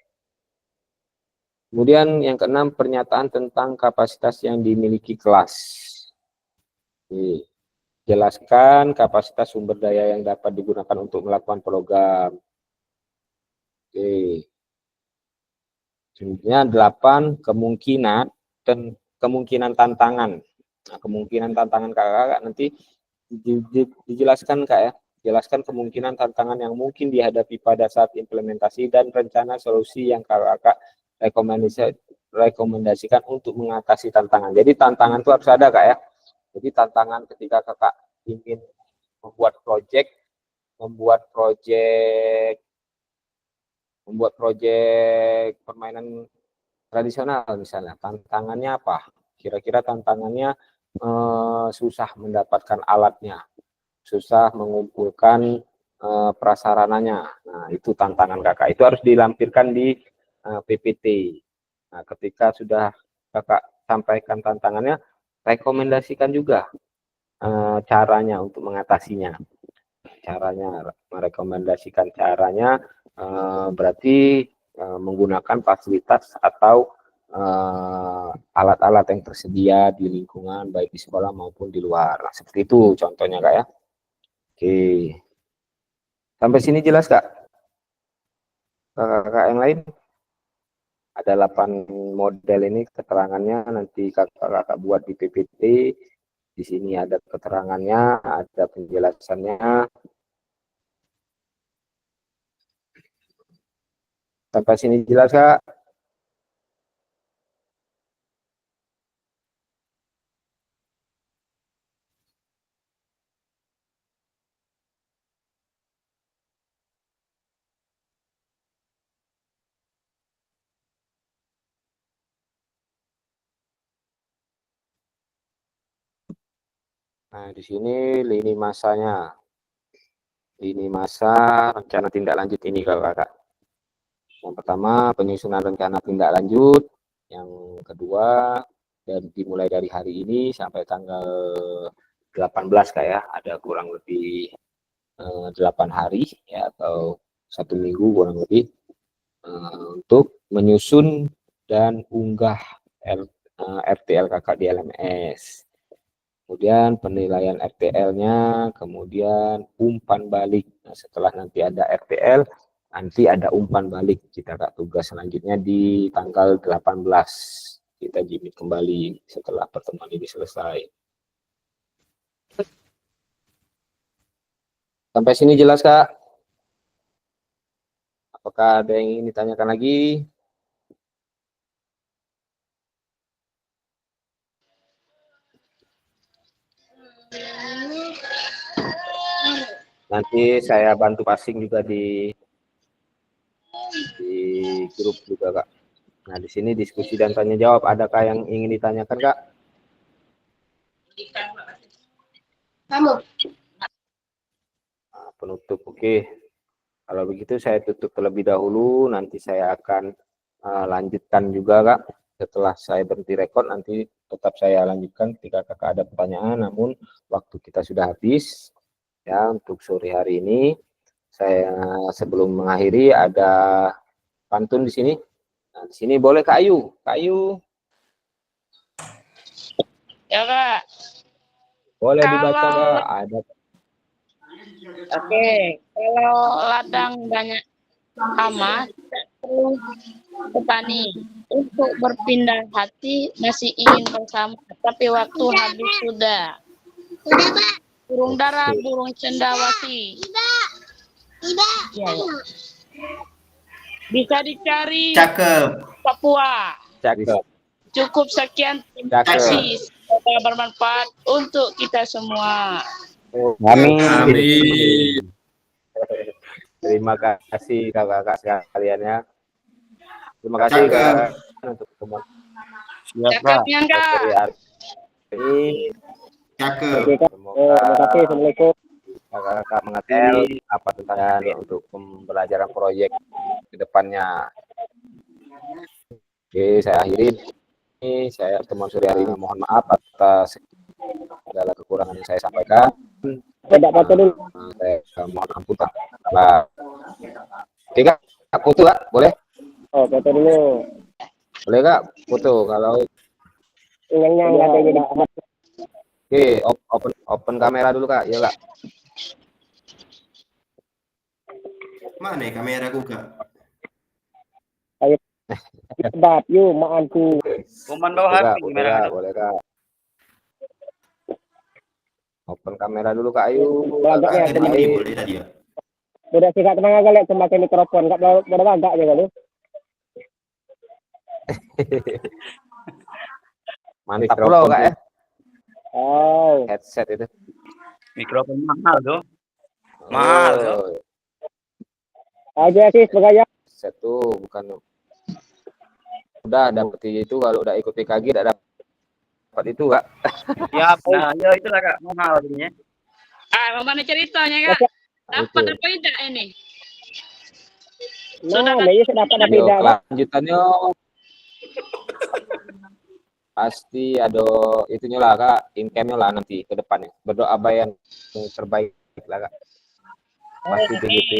Kemudian yang keenam, pernyataan tentang kapasitas yang dimiliki kelas. Oke. Jelaskan kapasitas sumber daya yang dapat digunakan untuk melakukan program. Oke. Selanjutnya 8, kemungkinan tantangan. Nah, kemungkinan tantangan kakak nanti dijelaskan Kak ya. Jelaskan kemungkinan tantangan yang mungkin dihadapi pada saat implementasi dan rencana solusi yang kakak rekomendasikan untuk mengatasi tantangan. Jadi tantangan itu harus ada Kak ya. Jadi tantangan ketika kakak ingin membuat proyek permainan tradisional misalnya, tantangannya apa? Kira-kira tantangannya susah mendapatkan alatnya, susah mengumpulkan prasarananya. Nah, itu tantangan kakak. Itu harus dilampirkan di PPT. Nah, ketika sudah kakak sampaikan tantangannya, rekomendasikan juga caranya untuk mengatasinya. Merekomendasikan caranya berarti menggunakan fasilitas atau alat-alat yang tersedia di lingkungan baik di sekolah maupun di luar. Nah, seperti itu contohnya Kak ya. Oke. Sampai sini jelas Kak? Kakak yang lain? Ada 8 model ini keterangannya, nanti kakak buat di PPT. Di sini ada keterangannya, ada penjelasannya. Sampai sini jelas Kak? Nah, di sini lini masanya. Lini masa rencana tindak lanjut ini kakak. Yang pertama, penyusunan rencana tindak lanjut. Yang kedua, dan dimulai dari hari ini sampai tanggal 18 Kak ya. Ada kurang lebih 8 hari ya, atau 1 minggu kurang lebih untuk menyusun dan unggah RTL kakak di LMS. Kemudian penilaian RTL-nya, kemudian umpan balik. Nah, setelah nanti ada RTL, nanti ada umpan balik. Kita Kak tugas selanjutnya di tanggal 18. Kita jimit kembali setelah pertemuan ini selesai. Sampai sini jelas Kak? Apakah ada yang ingin ditanyakan lagi? Nanti saya bantu passing juga di grup juga Kak. Nah, di sini diskusi dan tanya jawab. Adakah yang ingin ditanyakan Kak? Nah, penutup, oke. Kalau begitu saya tutup terlebih dahulu. Nanti saya akan lanjutkan juga Kak. Setelah saya berhenti rekod, nanti tetap saya lanjutkan ketika kakak ada pertanyaan. Namun waktu kita sudah habis. Ya, untuk sore hari ini saya sebelum mengakhiri ada pantun di sini. Nah, di sini boleh Kak Ayu. Kak Ayu. Ya Kak. Boleh dibaca Kak. Ada. Oke, kalau ladang banyak hama, perlu petani untuk berpindah hati masih ingin bersama, tapi waktu habis sudah. Sudah Pak. Burung dara, burung cendawasih. Ya, ya. Bisa dicari. Cakep. Papua. Cakep. Cukup sekian. Terima kasih. Semoga bermanfaat untuk kita semua. Amin. Amin. Terima kasih kakak-kakak sekalian ya. Terima kasih Kak untuk teman. Cakepnya Kak. Ini Cakep. semoga Terima kasih. Assalamualaikum. kakak-kakak mengerti apa tentang untuk pembelajaran proyek ke depannya. Oke, saya akhiri. Ini saya teman sore hari ini mohon maaf atas kekurangan yang saya sampaikan. Tidak foto dulu. Saya mohon ampun Kak. Nah, oke Kak, foto Kak, boleh? Oh, foto dulu. Boleh Kak, foto kalau Yang ada jadi. oke, open kamera dulu Kak, ya Kak. Mana ya kameraku Kak? Sebab yuk maanku. Kuman bawah Boleh, Kak, HP boleh merah Kak, itu. boleh Kak. Open kamera dulu Kak, ayo. Agaknya Kak, aku ini boleh tadi ya? udah sih Kak, tenang aja lihat memakai mikrofon. Kak, berapa agak aja kali. Mantap pula Kak ya, Oh, headset itu. Mikrofon mahal tuh. Mahal tuh. aja sih sebagai Headset tuh bukan udah dapet itu, kalau udah ikut PKG udah dapat itu Kak. Ya, nah, ya itulah Kak, mahal jadinya. Mana ceritanya Kak? Dapat Oke. apa tidak ini? nah, ini saya dapat Yo, tidak. kelanjutannya pasti ada itunya lah Kak, income-nya lah nanti ke depannya. Berdoa bayan yang terbaik lah Kak. Pasti PGP